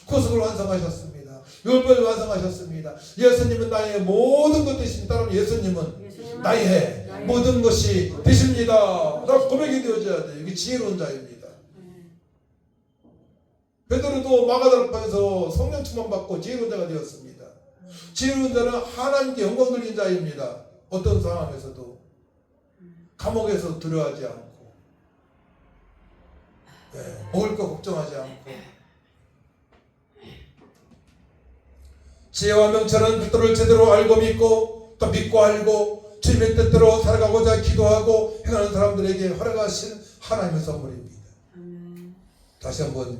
구속을 완성하셨습니다. 율법을 완성하셨습니다. 예수님은 나의 모든 것 되십니다. 따라서 예수님은 나의 모든 것이 되십니다. 라고 고백이 되어져야 돼요. 이게 지혜로운 자입니다. 베드로도 마가다락방에서 성령 충만 받고 지혜로운 자가 되었습니다. 지혜로운 자는 하나님께 영광 돌린 자입니다. 어떤 상황에서도 감옥에서 두려워하지 않고 먹을 거 걱정하지 않고 지혜와 명철은 그들을 제대로 알고 믿고 또 믿고 알고 주님의 뜻대로 살아가고자 기도하고 행하는 사람들에게 허락하신 하나님의 선물입니다. 다시 한번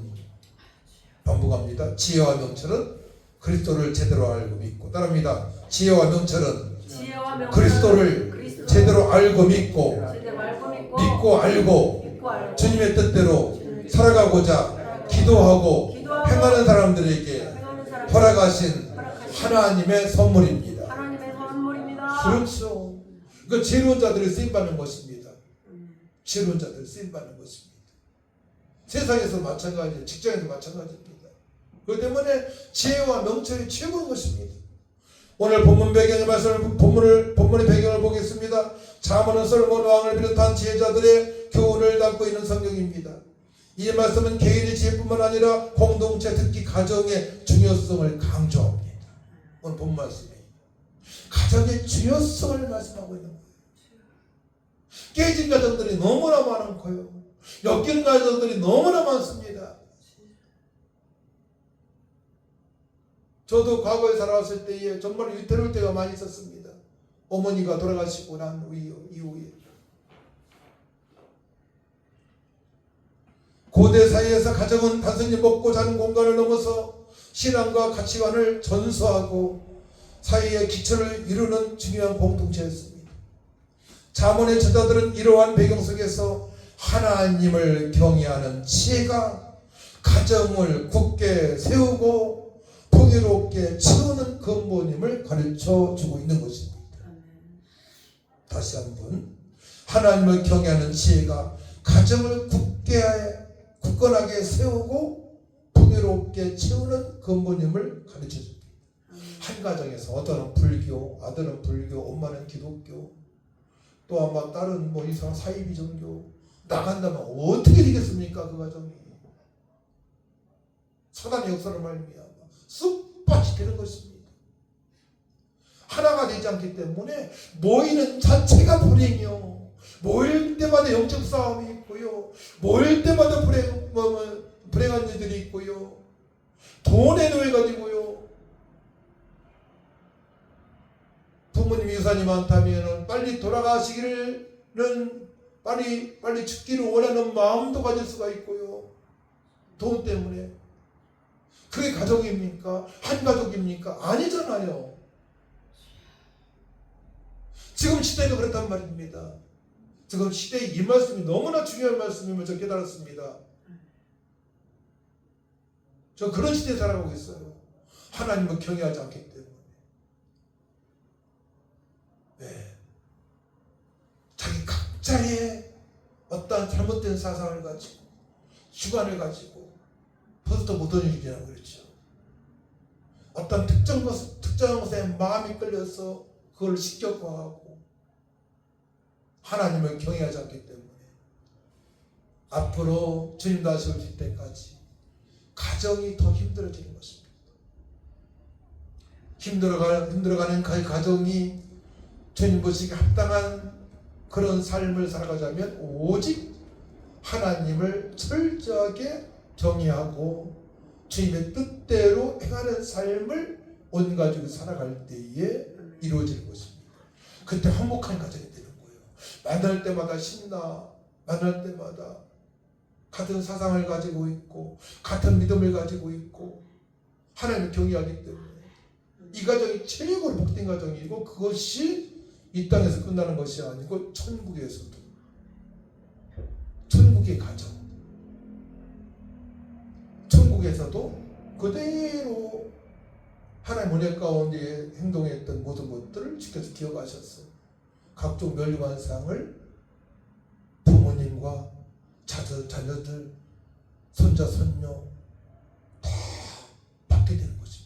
반복합니다. 지혜와 명철은 그리스도를 제대로 알고 믿고 따릅니다. 지혜와 명철은 그리스도를 제대로 알고 믿고 알고 주님의 뜻대로 살아가고자 기도하고 행하는 사람들에게 허락하신 하나님의 선물입니다. 그렇죠. 그 지혜로운 자들이 쓰임받는 것입니다. 지혜로운 자들이 쓰임받는 것입니다. 세상에서 마찬가지예요. 직장에서 마찬가지입니다. 그렇기 때문에 지혜와 명철이 최고인 것입니다. 오늘 본문 배경의 말씀을 본문의 배경을 보겠습니다. 잠언은 솔로몬 왕을 비롯한 지혜자들의 교훈을 담고 있는 성경입니다. 이 말씀은 개인의 지혜뿐만 아니라 공동체 특히 가정의 중요성을 강조합니다. 오늘 본 말씀이 가정의 중요성을 말씀하고 있는 거예요. 깨진 가정들이 너무나 많고요. 엮이는 가정들이 너무나 많습니다. 저도 과거에 살아왔을 때에 정말 위태로울 때가 많이 있었습니다. 어머니가 돌아가시고 난 이후에 고대 사회에서 가정은 단순히 먹고 자는 공간을 넘어서 신앙과 가치관을 전수하고 사회의 기초를 이루는 중요한 공동체였습니다. 잠언의 저자들은 이러한 배경 속에서 하나님을 경외하는 지혜가 가정을 굳게 세우고 풍요롭게 채우는 근본임을 가르쳐주고 있는 것입니다. 다시 한번 하나님을 경외하는 지혜가 가정을 굳건하게 세우고 풍요롭게 채우는 근본임을 가르쳐줍니다. 한 한 가정에서 어떤 불교, 아들은 불교, 엄마는 기독교, 또 아마 딸은 뭐 이상 사이비 종교 나간다면 어떻게 되겠습니까? 그 가정이 사단의 역사를 말미암아 쑥밭이 되는 것입니다. 하나가 되지 않기 때문에 모이는 자체가 불행이요. 모일 때마다 영적 싸움이 있고요. 모일 때마다 불행한 일들이 있고요. 돈에 놓여가지고요. 부모님 유산이 많다면 빨리 돌아가시기는 빨리 죽기를 원하는 마음도 가질 수가 있고요. 돈 때문에. 그게 가족입니까? 한 가족입니까? 아니잖아요. 지금 시대가 그렇단 말입니다. 지금 시대의 이 말씀이 너무나 중요한 말씀임을 저 깨달았습니다. 저 그런 시대에 살아가고 있어요. 하나님을 경외하지 않기 때문에. 네. 자기 각자의 어떠한 잘못된 사상을 가지고 주관을 가지고 벌써 못한 일이라고 그랬죠. 어떤 특정 것에 마음이 끌려서 그걸 식격화하고 하나님을 경외하지 않기 때문에 앞으로 주님 다시 오실 때까지 가정이 더 힘들어지는 것입니다. 힘들어가는 그 가정이 주님 보시기에 합당한 그런 삶을 살아가자면 오직 하나님을 철저하게 경외하고 주님의 뜻대로 행하는 삶을 온 가족이 살아갈 때에 이루어지는 것입니다. 그때 행복한 가정이 되는 거예요. 만날 때마다 신나, 만날 때마다 같은 사상을 가지고 있고 같은 믿음을 가지고 있고 하나님을 경외하기 때문에 이 가정이 최고로 복된 가정이고 그것이 이 땅에서 끝나는 것이 아니고 천국에서도 천국의 가정 천국에서도 그대로 하나님 은혜 가운데 행동했던 모든 것들을 주께서 기억하셨어요. 각종 멸류관상을 부모님과 자녀들, 손자, 손녀 다 받게 되는 것입니다.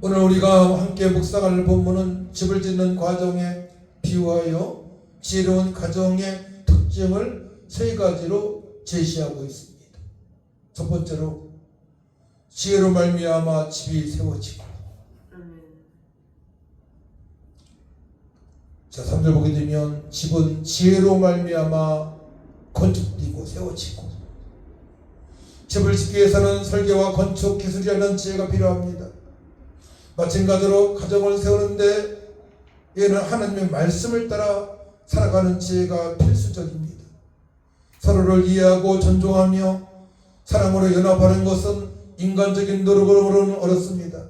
오늘 우리가 함께 묵상할 본문은 집을 짓는 과정에 비유하여 지혜로운 가정의 특징을 세 가지로 제시하고 있습니다. 첫 번째로 지혜로 말미암아 집이 세워지고 자 3절 보게 되면 집은 지혜로 말미암아 건축되고 세워지고 집을 짓기 위해서는 설계와 건축 기술이라는 지혜가 필요합니다. 마찬가지로 가정을 세우는데 얘는 하나님의 말씀을 따라 살아가는 지혜가 필수적입니다. 서로를 이해하고 존중하며 사랑으로 연합하는 것은 인간적인 노력으로는 어렵습니다.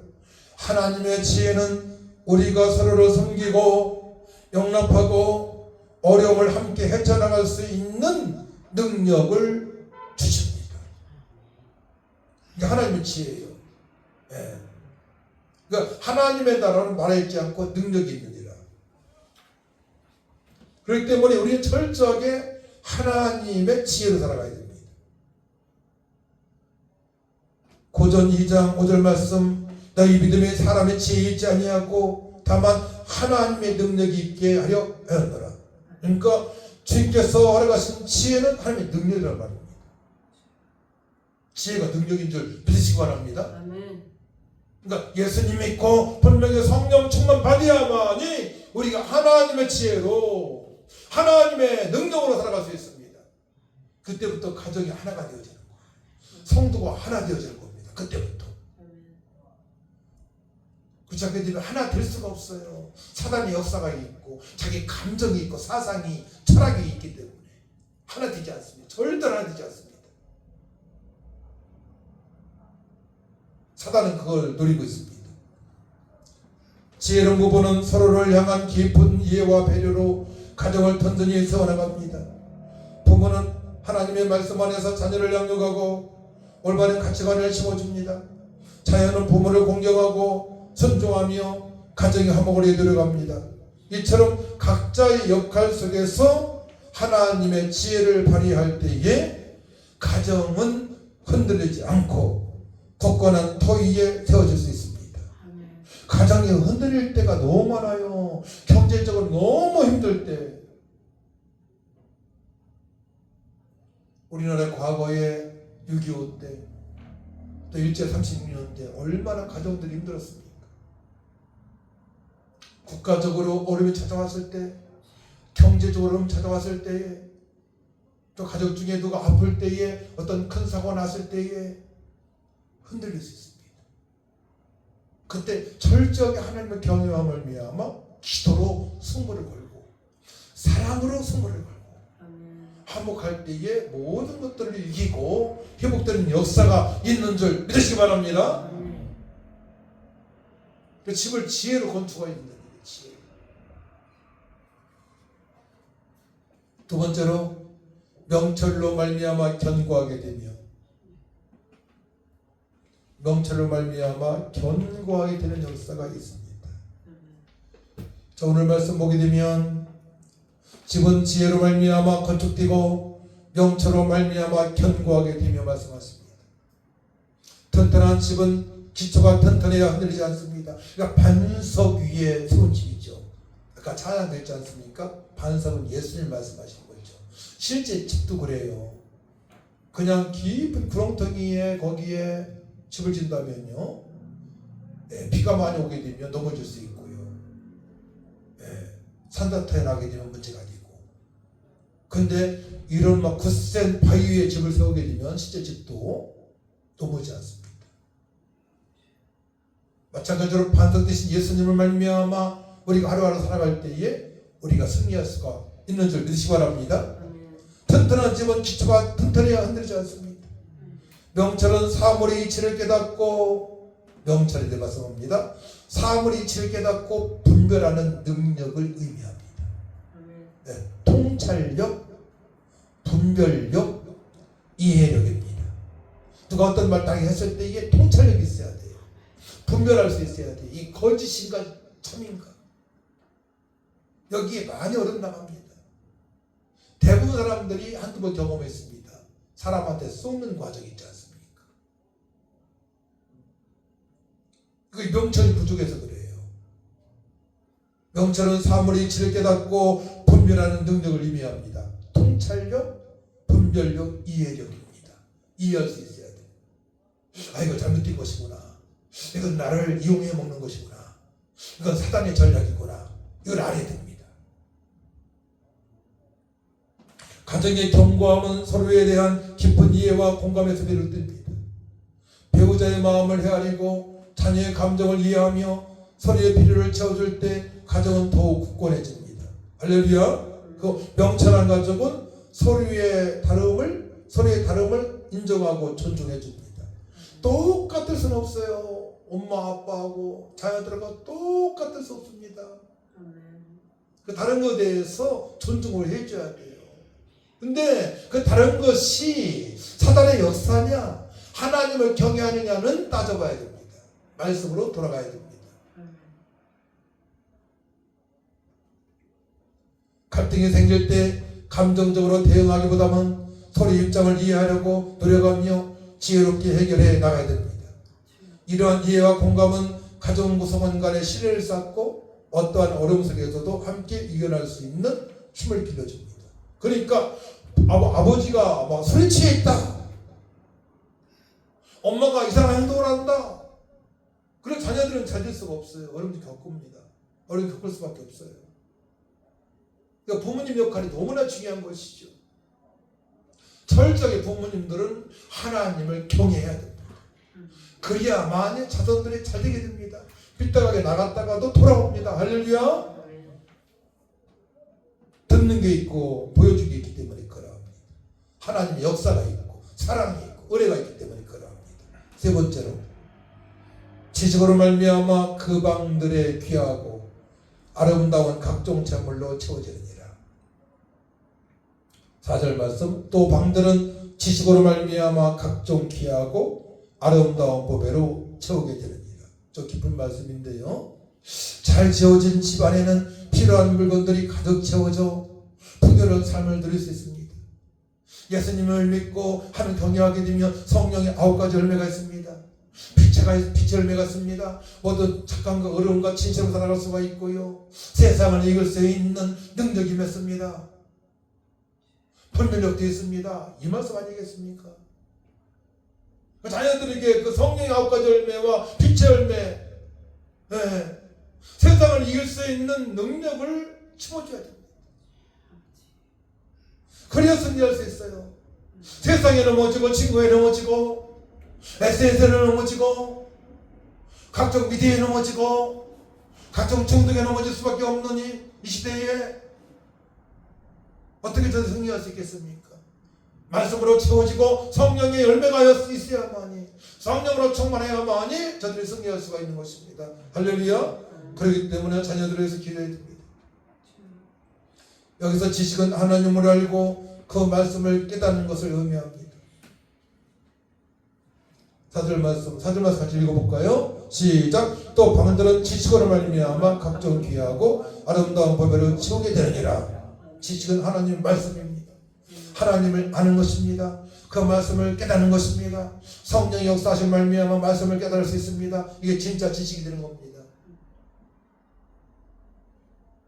하나님의 지혜는 우리가 서로를 섬기고 용납하고 어려움을 함께 헤쳐나갈 수 있는 능력을 주십니다. 이게 하나님의 지혜예요. 네. 그러니까 하나님의 나라는 말하지 않고 능력이 있느니라. 그렇기 때문에 우리는 철저하게 하나님의 지혜로 살아가야 됩니다. 고전 2장 5절 말씀 너희 믿음이 사람의 지혜에 있지 아니하고 다만 하나님의 능력이 있게 하려 하였노라. 그러니까 주님께서 허락하신 지혜는 하나님의 능력이라는 말입니다. 지혜가 능력인 줄 믿으시기 바랍니다. 아멘. 그러니까 예수님 믿고 분명히 성령 충만 받아야만이 우리가 하나님의 지혜로 하나님의 능력으로 살아갈 수 있습니다. 그때부터 가정이 하나가 되어지는 거예요. 성도가 하나 되어지는 겁니다. 그때부터. 그렇지 않게 되면 하나 될 수가 없어요. 사단의 역사가 있고 자기 감정이 있고 사상이 철학이 있기 때문에 하나 되지 않습니다. 절대 하나 되지 않습니다. 사단은 그걸 노리고 있습니다. 지혜로운 부부는 서로를 향한 깊은 이해와 배려로 가정을 든든히 세워나갑니다. 부모는 하나님의 말씀 안에서 자녀를 양육하고 올바른 가치관을 심어줍니다. 자녀는 부모를 공경하고 존중하며 가정의 화목을 이끌어갑니다. 이처럼 각자의 역할 속에서 하나님의 지혜를 발휘할 때에 가정은 흔들리지 않고 굳건한 토 위에 세워질 수 있습니다. 가정이 흔들릴 때가 너무 많아요. 경제적으로 너무 힘들 때. 우리나라 과거에 6.25 때, 또 일제 36년 때 얼마나 가정들이 힘들었습니까? 국가적으로 어려움이 찾아왔을 때, 경제적으로 어려움이 찾아왔을 때에, 또 가족 중에 누가 아플 때에, 어떤 큰 사고가 났을 때에 흔들릴 수 있습니다. 그때 철저하게 하나님의 경외함을 미하며 기도로 승부를 걸고 사랑으로 승부를 걸고 화목할 때에 모든 것들을 이기고 회복되는 역사가 있는 줄 믿으시기 바랍니다. 그 집을 지혜로 건축해야 된다는 거예요. 지혜. 두 번째로 명철로 말미암아 견고하게 되며, 명철로 말미암아 견고하게 되는 역사가 있습니다. 자, 오늘 말씀 보게 되면 집은 지혜로 말미암아 건축되고 명철로 말미암아 견고하게 되며 말씀하십니다. 튼튼한 집은 기초가 튼튼해야 흔들리지 않습니다. 그러니까 반석 위에 세운 집이죠. 아까 찬양됐지 않습니까? 반석은 예수님 말씀하신 거죠. 실제 집도 그래요. 그냥 깊은 구렁텅이에 거기에 집을 짓는다면요, 비가 많이 오게 되면 넘어질 수 있고요, 산사태가 나게 되면 문제가 되고. 근데 이런 막 굳센 바위 위에 집을 세우게 되면 실제 집도 넘어지지 않습니다. 마찬가지로 반석 되신 예수님을 말미암아 우리가 하루하루 살아갈 때에 우리가 승리할 수가 있는 줄 믿으시기 바랍니다. 튼튼한 집은 기초가 튼튼해야 흔들리지 않습니다. 명철은 사물의 이치를 깨닫고, 명철에 대해 말씀합니다. 사물의 이치를 깨닫고 분별하는 능력을 의미합니다. 네, 통찰력, 분별력, 이해력입니다. 누가 어떤 말 딱 했을 때 이게 통찰력이 있어야 돼요. 분별할 수 있어야 돼요. 이 거짓인가 참인가. 여기에 많이 어려움 나갑니다. 대부분 사람들이 한두 번 경험했습니다. 사람한테 쏘는 과정이 있지 않습니까? 그 명철이 부족해서 그래요. 명철은 사물의 이치를 깨닫고 분별하는 능력을 의미합니다. 통찰력, 분별력, 이해력입니다. 이해할 수 있어야 돼요. 아, 이거 잘못된 것이구나. 이건 나를 이용해 먹는 것이구나. 이건 사단의 전략이구나. 이걸 알아야 됩니다. 가정의 견고함은 서로에 대한 깊은 이해와 공감에서 비롯됩니다. 배우자의 마음을 헤아리고 자녀의 감정을 이해하며 서로의 필요를 채워줄 때 가정은 더욱 굳건해집니다. 할렐루야. 그 명철한 가족은 서로의 다름을 인정하고 존중해 줍니다. 똑같을 수는 없어요. 엄마 아빠하고 자녀들하고 똑같을 수 없습니다. 그 다른 것에 대해서 존중을 해줘야 돼요. 근데 그 다른 것이 사단의 역사냐 하나님을 경외하느냐는 따져봐야 됩니다. 말씀으로 돌아가야 됩니다. 갈등이 생길 때 감정적으로 대응하기보다는 서로의 입장을 이해하려고 노력하며 지혜롭게 해결해 나가야 됩니다. 이러한 이해와 공감은 가정 구성원 간의 신뢰를 쌓고 어떠한 어려움 속에서도 함께 이겨낼 수 있는 힘을 길러줍니다. 그러니까 아버지가 막 술에 취해 있다, 엄마가 이상한 행동을 한다, 그런 자녀들은 찾을 수가 없어요. 어려움을 겪습니다. 어려움을 겪을 수밖에 없어요. 그러니까 부모님 역할이 너무나 중요한 것이죠. 철저하게 부모님들은 하나님을 경외해야 됩니다. 그래야만이 자손들이 잘 되게 됩니다. 삐딱하게 나갔다가도 돌아옵니다. 할렐루야. 듣는 게 있고 보여주는 게 있기 때문에 그러합니다. 하나님의 역사가 있고 사랑이 있고 은혜가 있기 때문에 그러합니다. 세 번째로, 지식으로 말미암아 그 방들의 귀하고 아름다운 각종 재물로 채워지느니라. 4절 말씀, 또 방들은 지식으로 말미암아 각종 귀하고 아름다운 보배로 채우게 되느니라. 저 깊은 말씀인데요, 잘 지어진 집 안에는 필요한 물건들이 가득 채워져 풍요로운 삶을 누릴 수 있습니다. 예수님을 믿고 하는 경외하게 되면 성령의 9가지 열매가 있습니다. 빛의 열매가 있습니다. 모두 착함과 어려움과 진실로 살아갈 수가 있고요. 세상을 이길 수 있는 능력이 맺습니다. 분별력도 있습니다. 이 말씀 아니겠습니까? 자녀들에게 그 성령의 9가지 열매와 빛의 열매, 세상을 이길 수 있는 능력을 심어줘야 됩니다. 그래야 승리할 수 있어요. 세상에 넘어지고 친구에 넘어지고 SNS에 넘어지고 각종 미디어에 넘어지고 각종 중독에 넘어질 수밖에 없는 이 시대에 어떻게 저들 승리할 수 있겠습니까? 말씀으로 채워지고 성령의 열매가 있어야만이, 성령으로 충만해야만이 저들이 승리할 수가 있는 것입니다. 할렐루야. 그렇기 때문에 자녀들을 위해서 기도해야 됩니다. 여기서 지식은 하나님을 알고 그 말씀을 깨닫는 것을 의미합니다. 4절 말씀 같이 읽어볼까요? 시작. 또 방언들은 지식으로 말미암아 각종 귀하고 아름다운 법으로 채우게 되느니라. 지식은 하나님 말씀입니다. 하나님을 아는 것입니다. 그 말씀을 깨닫는 것입니다. 성령의 역사하신 말미암아 말씀을 깨달을 수 있습니다. 이게 진짜 지식이 되는 겁니다.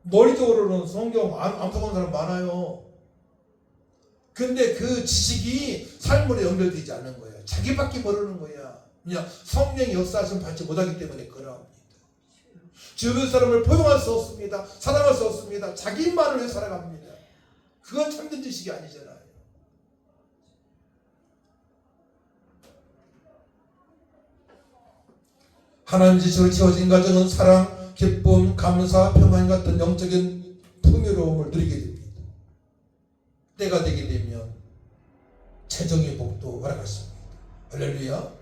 머리적으로는 성경 안 통하는 사람 많아요. 근데 그 지식이 삶으로 연결되지 않는 거예요. 자기밖에 모르는 거야. 그냥 성령의 역사하심 받지 못하기 때문에 그러합니다. 주변 사람을 포용할 수 없습니다. 사랑할 수 없습니다. 자기만을 위해 살아갑니다. 그건 참된 지식이 아니잖아요. 하나님 지식으로 채워진 가정은 사랑, 기쁨, 감사, 평안 같은 영적인 풍요로움을 누리게 됩니다. 때가 되게 되면 재정의 복도 허락하십니다. 할렐루야.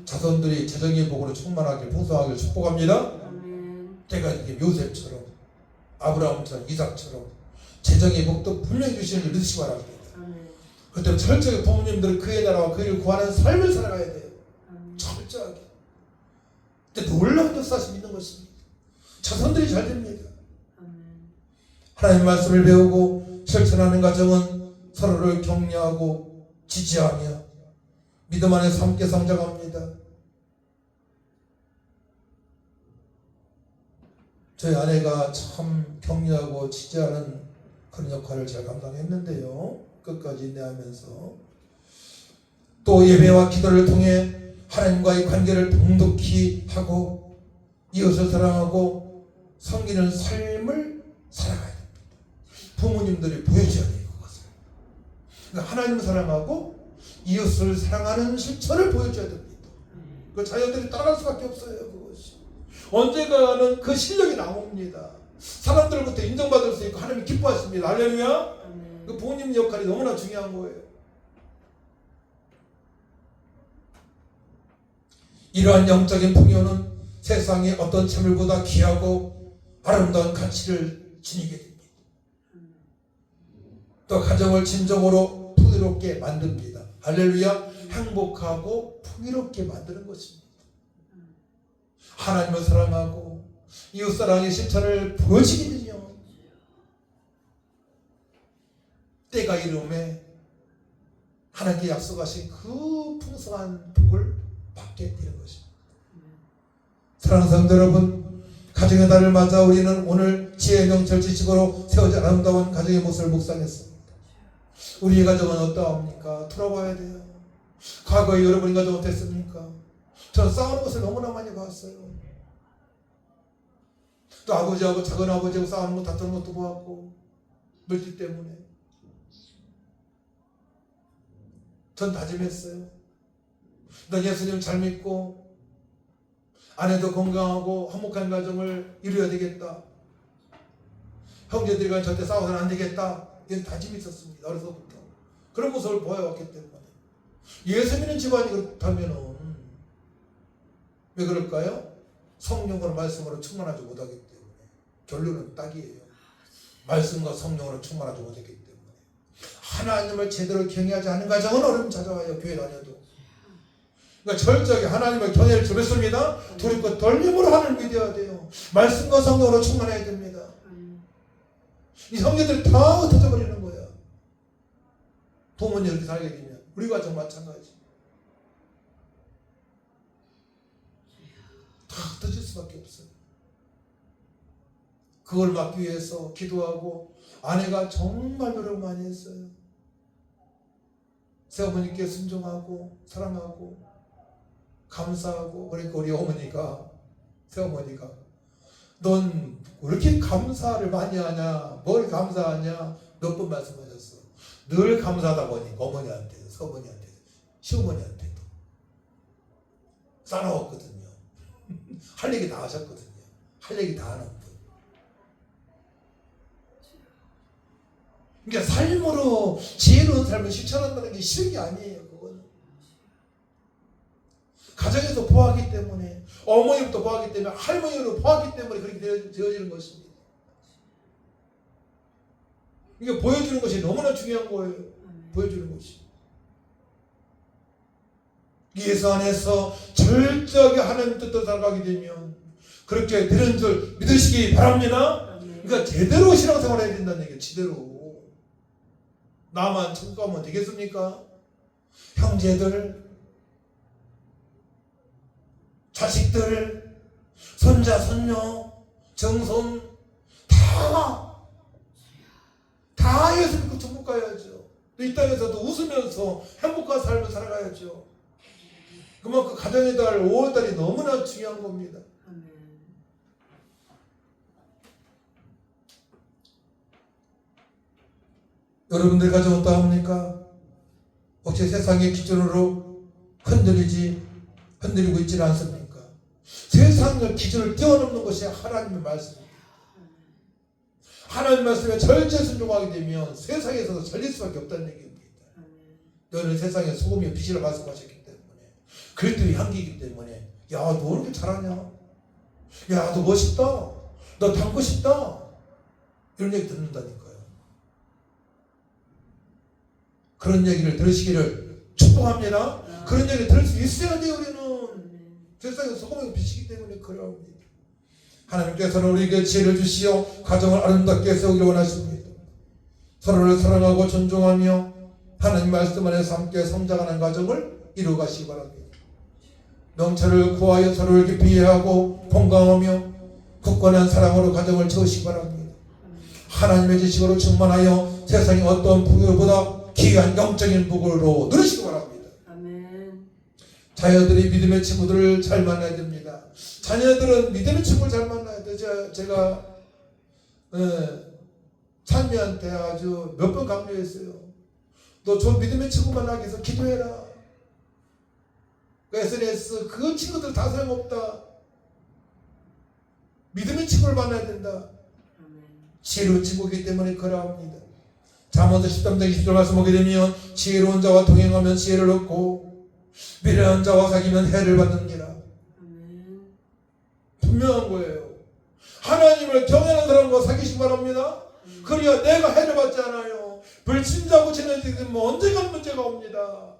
자손들이 재정의 복으로 충만하길 풍성하길 축복합니다. 때가 되게 요셉처럼 아브라함처럼 이삭처럼 재정의 복도 분명히 주시는 줄 믿으시기 바랍니다. 그때 철저하게 부모님들은 그의 나라와 그를 구하는 삶을 살아가야 돼요. 철저하게. 근데 놀라운 역사심이 있는 것입니다. 자손들이 잘 됩니다. 하나님 말씀을 배우고 실천하는 가정은 서로를 격려하고 지지하며 믿음 안에서 함께 성장합니다. 저희 아내가 참 격려하고 지지하는 그런 역할을 잘 감당했는데요. 끝까지 인내하면서 또 예배와 기도를 통해 하나님과의 관계를 돈독히 하고 이웃을 사랑하고 섬기는 삶을 살아가야 됩니다. 부모님들이 보여줘야 돼요. 그것을. 그러니까 하나님을 사랑하고 이웃을 사랑하는 실천을 보여줘야 됩니다. 그 자녀들이 따라갈 수밖에 없어요. 그것이. 언젠가는 그 실력이 나옵니다. 사람들로부터 인정받을 수 있고 하나님이 기뻐하십니다. 할렐루야. 그 부모님 역할이 너무나 중요한 거예요. 이러한 영적인 풍요는 세상의 어떤 재물보다 귀하고 아름다운 가치를 지니게 됩니다. 또 가정을 진정으로 풍요롭게 만듭니다. 할렐루야. 행복하고 풍요롭게 만드는 것입니다. 하나님을 사랑하고 이웃사랑의 실천을 보여지게 되면 때가 이름에 하나님께 약속하신 그 풍성한 복을 받게 되는 것입니다. 사랑하는 성도 여러분, 가정의 달을 맞아 우리는 오늘 지혜의 명철 지식으로 세워진 아름다운 가정의 모습을 묵상했습니다. 우리의 가정은 어떠합니까? 돌아봐야 돼요. 과거에 여러분의 가정은 어땠습니까? 저는 싸우는 것을 너무나 많이 봤어요. 또 아버지하고 작은 아버지하고 싸우는 거 다투는 것도 보았고 물질 때문에 전 다짐했어요. 난 예수님 잘 믿고 아내도 건강하고 화목한 가정을 이루어야 되겠다. 형제들과 절대 싸워서는 안 되겠다. 이런 다짐이 있었습니다. 어려서부터. 그런 모습을 보여왔기 때문에. 예수 믿는 집안이 그렇다면 왜 그럴까요? 성령으로 말씀으로 충만하지 못하기 때문에. 결론은 딱이에요. 말씀과 성령으로 충만하지 못했기 때문에. 하나님을 제대로 경외하지 않은 가정은 어려움 찾아와요. 교회 다녀도. 그러니까 철저하게 하나님의 경외를 주겠습니다. 두렵고 떨림으로 하나님을 믿어야 돼요. 말씀과 성령으로 충만해야 됩니다. 이 형제들이 다 흩어져 버리는 거야. 부모님 이렇게 살게 되면 우리 가정 마찬가지. 다 흩어질 수밖에 없어요. 그걸 막기 위해서 기도하고 아내가 정말 노력 많이 했어요. 새어머니께 순종하고 사랑하고 감사하고. 그러니까 우리 어머니가, 새어머니가 넌 왜 이렇게 감사를 많이 하냐, 뭘 감사하냐 몇 번 말씀하셨어. 늘 감사하다 보니까 어머니한테도 새어머니한테도 시어머니한테도 싸나웠거든요. 할 얘기 다 하셨거든요. 할 얘기 다 하는 분. 그러니까 삶으로 지혜로운 삶을 실천한다는 게 쉬운 게 아니에요. 그거는 가정에서 보았기 때문에, 어머니부터 보았기 때문에, 할머니로 보았기 때문에 그렇게 되어지는 것입니다. 이게 보여주는 것이 너무나 중요한 거예요. 보여주는 것이. 예수 안에서 철저하게 하나님 뜻대로 살아가게 되면 그렇게 되는 줄 믿으시기 바랍니다. 그러니까 제대로 신앙생활 해야 된다는 얘기예요. 제대로. 나만 천국 가면 되겠습니까? 형제들, 자식들, 손자, 손녀, 정손 다 예수 믿고 천국 가야죠. 이 땅에서도 웃으면서 행복한 삶을 살아가야죠. 그만큼 가정의 달 5월달이 너무나 중요한 겁니다. 여러분들 가정 어떠합니까? 혹시 세상의 기준으로 흔들리고 있지는 않습니까? 세상의 기준을 뛰어넘는 것이 하나님의 말씀입니다. 하나님의 말씀에 절제 순종하게 되면 세상에서도 살릴 수밖에 없다는 얘기입니다. 너는 세상의 소금이요 빛이라 말씀하셨기 때문에, 그리스도의 향기이기 때문에, 야, 너 왜 이렇게 잘하냐? 야, 너 멋있다. 너 닮고 싶다. 이런 얘기 듣는다니까요. 그런 얘기를 들으시기를 축복합니다. 그런 얘기를 들을 수 있어야 돼요. 우리는 세상에 소금이 빛이기 때문에 그래야 합니다. 하나님께서는 우리에게 지혜를 주시어 가정을 아름답게 세우기를 원하십니다. 서로를 사랑하고 존중하며 하나님 말씀 안에서 함께 성장하는 가정을 이루어가시기 바랍니다. 명철을 구하여 서로를 깊이 이해하고 공감하며 굳건한 사랑으로 가정을 채우시기 바랍니다. 하나님의 지식으로 충만하여 세상의 어떤 부귀보다 귀한 영적인 부귀로 누리시기 바랍니다. 아멘. 자녀들이 믿음의 친구들을 잘 만나야 됩니다. 자녀들은 믿음의 친구를 잘 만나야 돼요. 제가 찬미한테 아주 몇 번 강조했어요. 너 좋은 믿음의 친구 만나기 위해서 기도해라. SNS 그 친구들 다 소용없다. 믿음의 친구를 만나야 된다. 지혜로운 친구이기 때문에 그러합니다. 잠언서 13장 20절 말씀 보게 되면 지혜로운 자와 동행하면 지혜를 얻고 미련한 자와 사귀면 해를 받는기라. 분명한 거예요. 하나님을 경외하는 사람과 사귀시기 바랍니다. 그래야 내가 해를 받지 않아요. 불신자고 지내게 되면 언젠간 문제가 옵니다.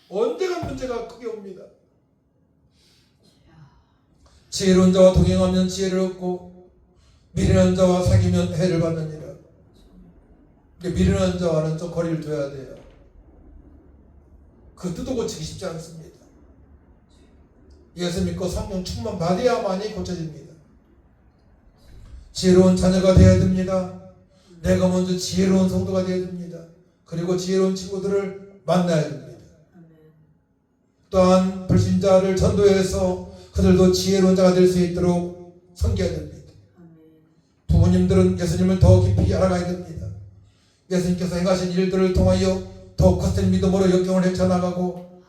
언젠간 문제가 크게 옵니다. 지혜로운 자와 동행하면 지혜를 얻고 미련한 자와 사귀면 해를 받느니라. 미련한 자와는 좀 거리를 둬야 돼요. 그 뜻도 고치기 쉽지 않습니다. 예수 믿고 성령 충만 받아야만이 고쳐집니다. 지혜로운 자녀가 되어야 됩니다. 내가 먼저 지혜로운 성도가 되어야 됩니다. 그리고 지혜로운 친구들을 만나야 됩니다. 또한 불신자를 전도해서 그들도 지혜로운 자가 될 수 있도록 섬겨야 됩니다. 부모님들은 예수님을 더 깊이 알아가야 됩니다. 예수님께서 행하신 일들을 통하여 더 거센 믿음으로 역경을 헤쳐나가고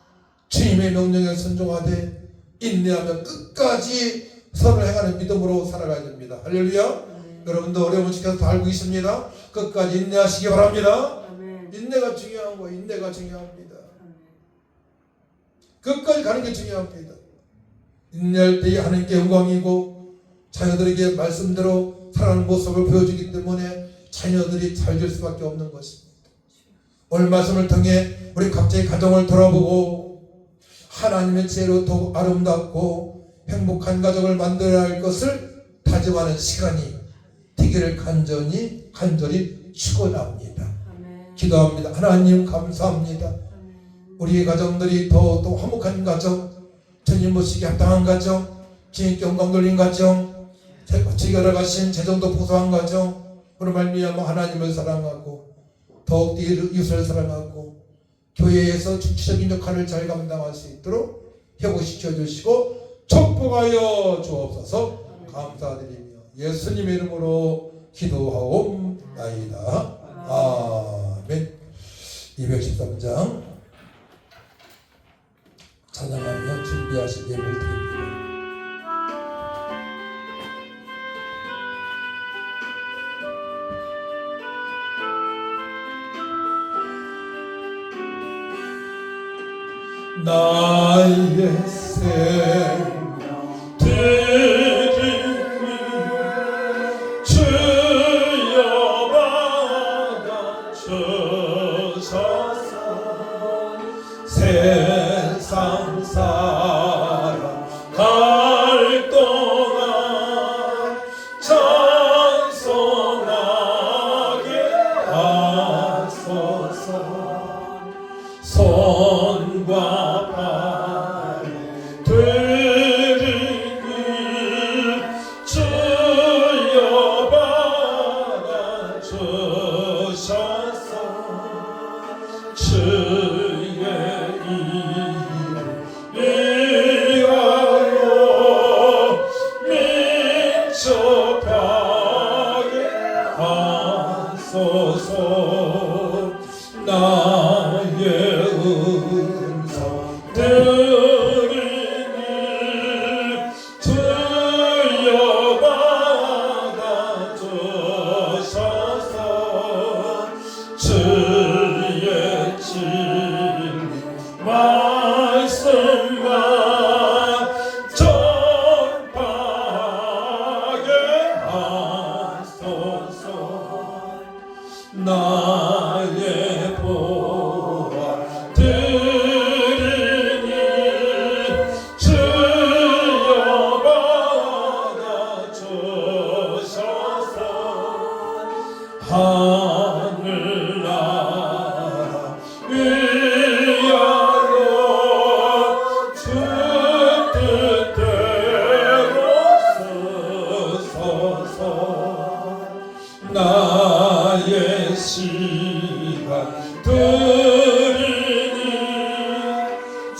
주님의 명령에 순종하되 인내하며 끝까지 선을 행하는 믿음으로 살아가야 됩니다. 할렐루야. 여러분도 어려움을 지켜서 다 알고 있습니다. 끝까지 인내하시기 바랍니다. 인내가 중요한 거예요. 인내가 중요합니다. 끝까지 가는 게 중요합니다. 인내할 때에 하나님께 영광이고 자녀들에게 말씀대로 살아가는 모습을 보여주기 때문에 자녀들이 잘 될 수밖에 없는 것입니다. 오늘 말씀을 통해 우리 각자의 가정을 돌아보고 하나님의 지혜로 더욱 아름답고 행복한 가정을 만들어야 할 것을 다짐하는 시간이 되기를 간절히 축원합니다. 기도합니다. 하나님 감사합니다. 우리의 가정들이 더욱더 화목한 가정, 주님 모시기 합당한 가정, 주님께 영광 돌린 가정, 지결하가신 재정도 보수한 가정, 그로 말미암아 하나님을 사랑하고 더욱더 이웃을 사랑하고 교회에서 중추적인 역할을 잘 감당할 수 있도록 회복시켜 주시고 축복하여 주옵소서. 감사드리며 예수님의 이름으로 기도하옵나이다. 아멘. 213장 찬양하며 준비하신 예배를 드립니다. 나의 생명 드리니 주여 받아주소서. 세상 사람 갈 동안 찬송하게 하소서. 손과 발 드리니 주여 받아주소서. 주의 이름 위하여 민첩하게 하소서. 나의 음성 들으니 주여 받아주소서. 주의 진리 말씀만 전파하게 하소서. 나의 보아 드리니 주여 받아주소서. 하늘나라 위하여 주 뜻대로 쓰소서. 나의 시간 드리니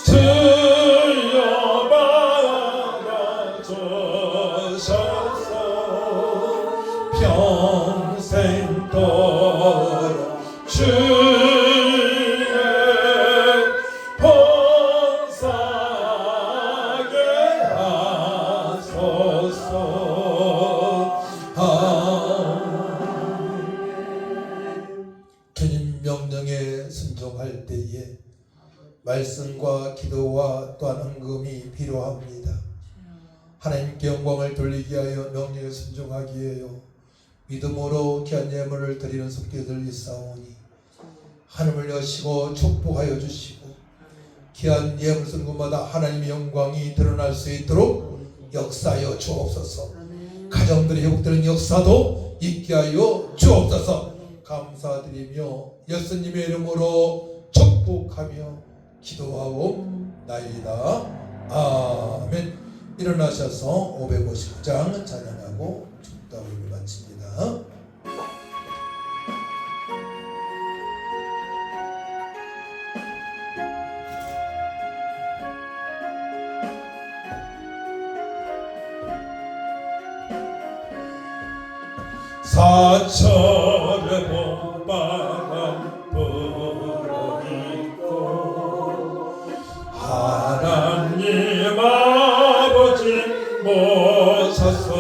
주여 받아주소서. 평생 도록 주의 봉사하게 하소서. 주님 명령에 순종할 때에 말씀과 기도와 또한 헌금이 필요합니다. 하나님께 영광을 돌리기 위하여 명령에 순종하기 위하여 믿음으로 귀한 예물을 드리는 손길들 있사오니 하늘을 여시고 축복하여 주시고 귀한 예물 쓴 곳마다 하나님의 영광이 드러날 수 있도록 역사하여 주옵소서. 가정들이 회복되는 역사도 있게 하여 주옵소서. 감사드리며 예수님의 이름으로 축복하며 기도하옵나이다. 아멘. 일어나셔서 550장 찬양하고 축도를 마칩니다. 사철의 봄바람 불어있고 하나님 아버지 모셨으니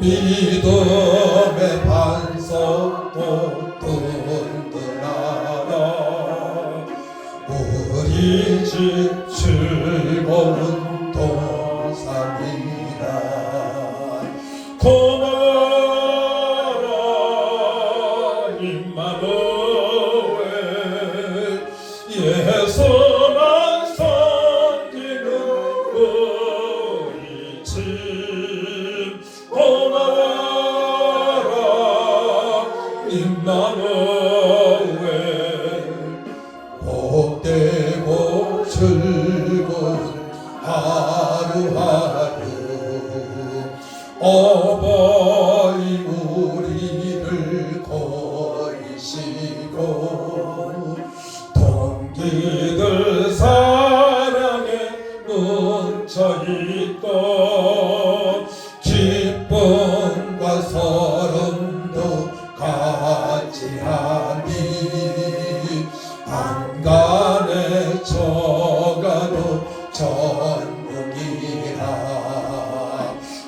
믿음의 반석도 든든하라. 우리 집 즐거운 동산이라. 고마워라 임마누엘 예수만 섬기는 우리 집. 고마워라 임마누엘 어버이 우리를 거이시고 동기들 사랑에 뭉쳐있고 기쁨과 서름도 같이 하니 안간에 저가도 전능이라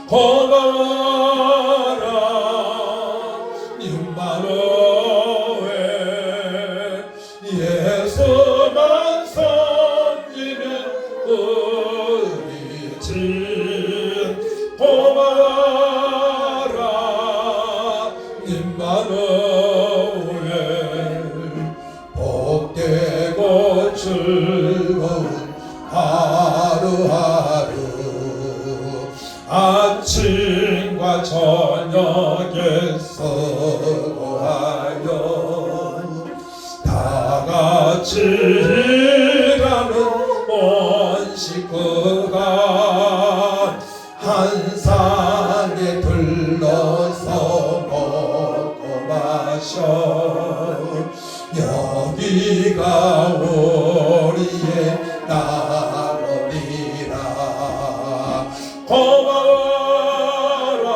고마워라 임마누엘 예수만 섬기면 우리지 고마워라 임마누엘 복되고 즐거운 하루하루 아침과 저녁에 서고하여 다같이 일하는 온 식구가 한 상에 둘러서 먹고 마셔 여기가 우리의 나라니라 고마워라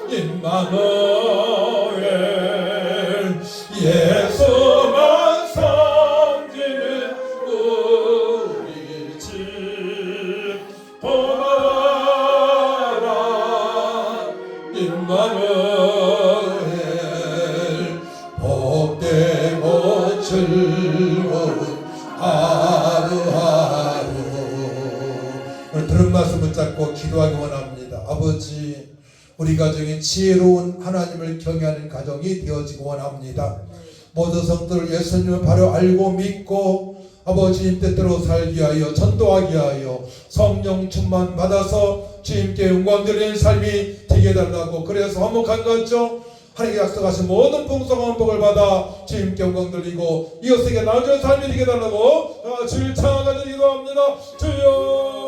임마누엘 예수만 섬기는 우리 집 고마워라 임마누엘 복되고 즐거운 하루하루 오늘 들은 말씀 붙잡고 기도하기 원합니다. 아버지 우리 가정이 지혜로운 하나님을 경외하는 가정이 되어지기 원합니다. 모든 성도를 예수님을 바로 알고 믿고 아버지님 뜻대로 살기 하여 전도하기 하여 성령 충만 받아서 주님께 영광 드리는 삶이 되게 달라고 그래서 화목한 것죠. 하나님께 약속하신 모든 풍성한 복을 받아 주님께 영광 돌리고 이웃에게 나눠주는 삶이 되게 달라고 주를 찬양드리기도 합니다. 주여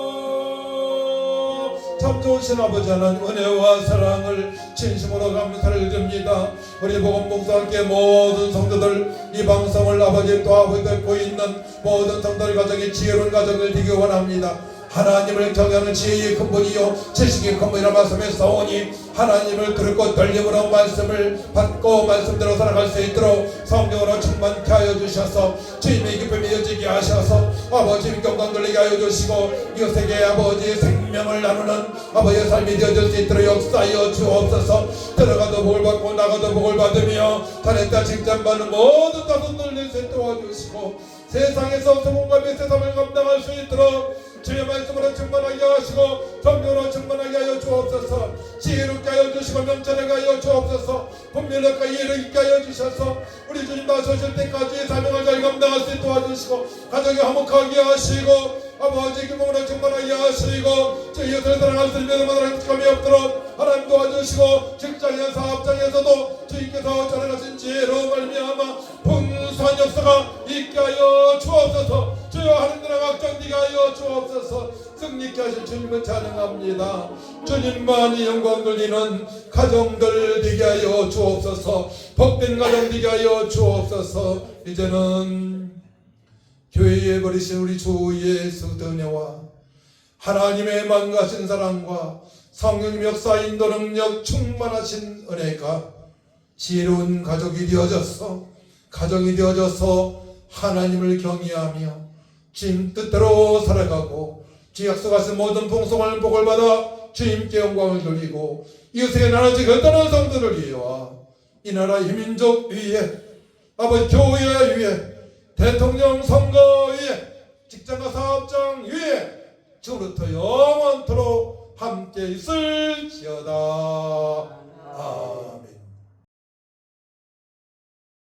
참 좋으신 아버지 하나님 은혜와 사랑을 진심으로 감사를 드립니다. 우리 복음 목사와 함께 모든 성도들 이 방송을 아버지 또 아버지 듣고 있는 모든 성도들 가정의 지혜로운 가정을 되기 원합니다. 하나님을 경외하는 지혜의 근본이요 지식의 근본이라 말씀에 싸우니 하나님을 들고 떨림으로 말씀을 받고 말씀대로 살아갈 수 있도록 성령으로 충만케 하여 주셔서 주님의 기쁨이 이어지게 하셔서 아버지 영광 돌리게 하여 주시고 이웃에게 아버지의 생명을 나누는 아버지의 삶이 되어질 수 있도록 역사하여 주옵소서. 들어가도 복을 받고 나가도 복을 받으며 잘했다 칭찬받는 모든 자손들 내세 도와주시고 세상에서 성공과 빛의 삶을 감당할 수 있도록 주의 말씀으로 충만하게 하시고 성령으로 충만하게 하여 주옵소서. 지혜롭게 하여 주시고 명철하게 하여 주옵소서. 분별력과 이해를 있게 하여 주셔서 우리 주님 나서실 때까지 사명을 잘 감당할 수 있도록 도와주시고 가정이 화목하게 하시고 아버지 기쁨으로 충만하게 하시고 주 이웃을 사랑할 수 있는 모든 감이 없도록 하나님 도와주시고 직장의 사업장에서도 주님께서 전하신 지혜로 말미암아 풍성한 역사가 있게 하여 주옵소서. 주여 하는 나라가 확장되게 하여 주옵소서. 승리케 하실 주님을 찬양합니다. 주님만이 영광 돌리는 가정들 되게 하여 주옵소서. 복된 가정 되게 하여 주옵소서. 이제는 교회에 버리신 우리 주 예수 은혜와 하나님의 만가신 사랑과 성령 역사 인도 능력 충만하신 은혜가 지혜로운 가족이 되어져서 가정이 되어져서 하나님을 경외하며 주님 뜻대로 살아가고 주 약속하신 모든 풍성한 복을 받아 주님께 영광을 돌리고 이웃에게 나눠지 결단한 성도를 위해와 이 나라 이 민족 위에 아버지 교회 위에 대통령 선거 위에 직장과 사업장 위에 주로부터 영원토록 함께 있을지어다. 아멘.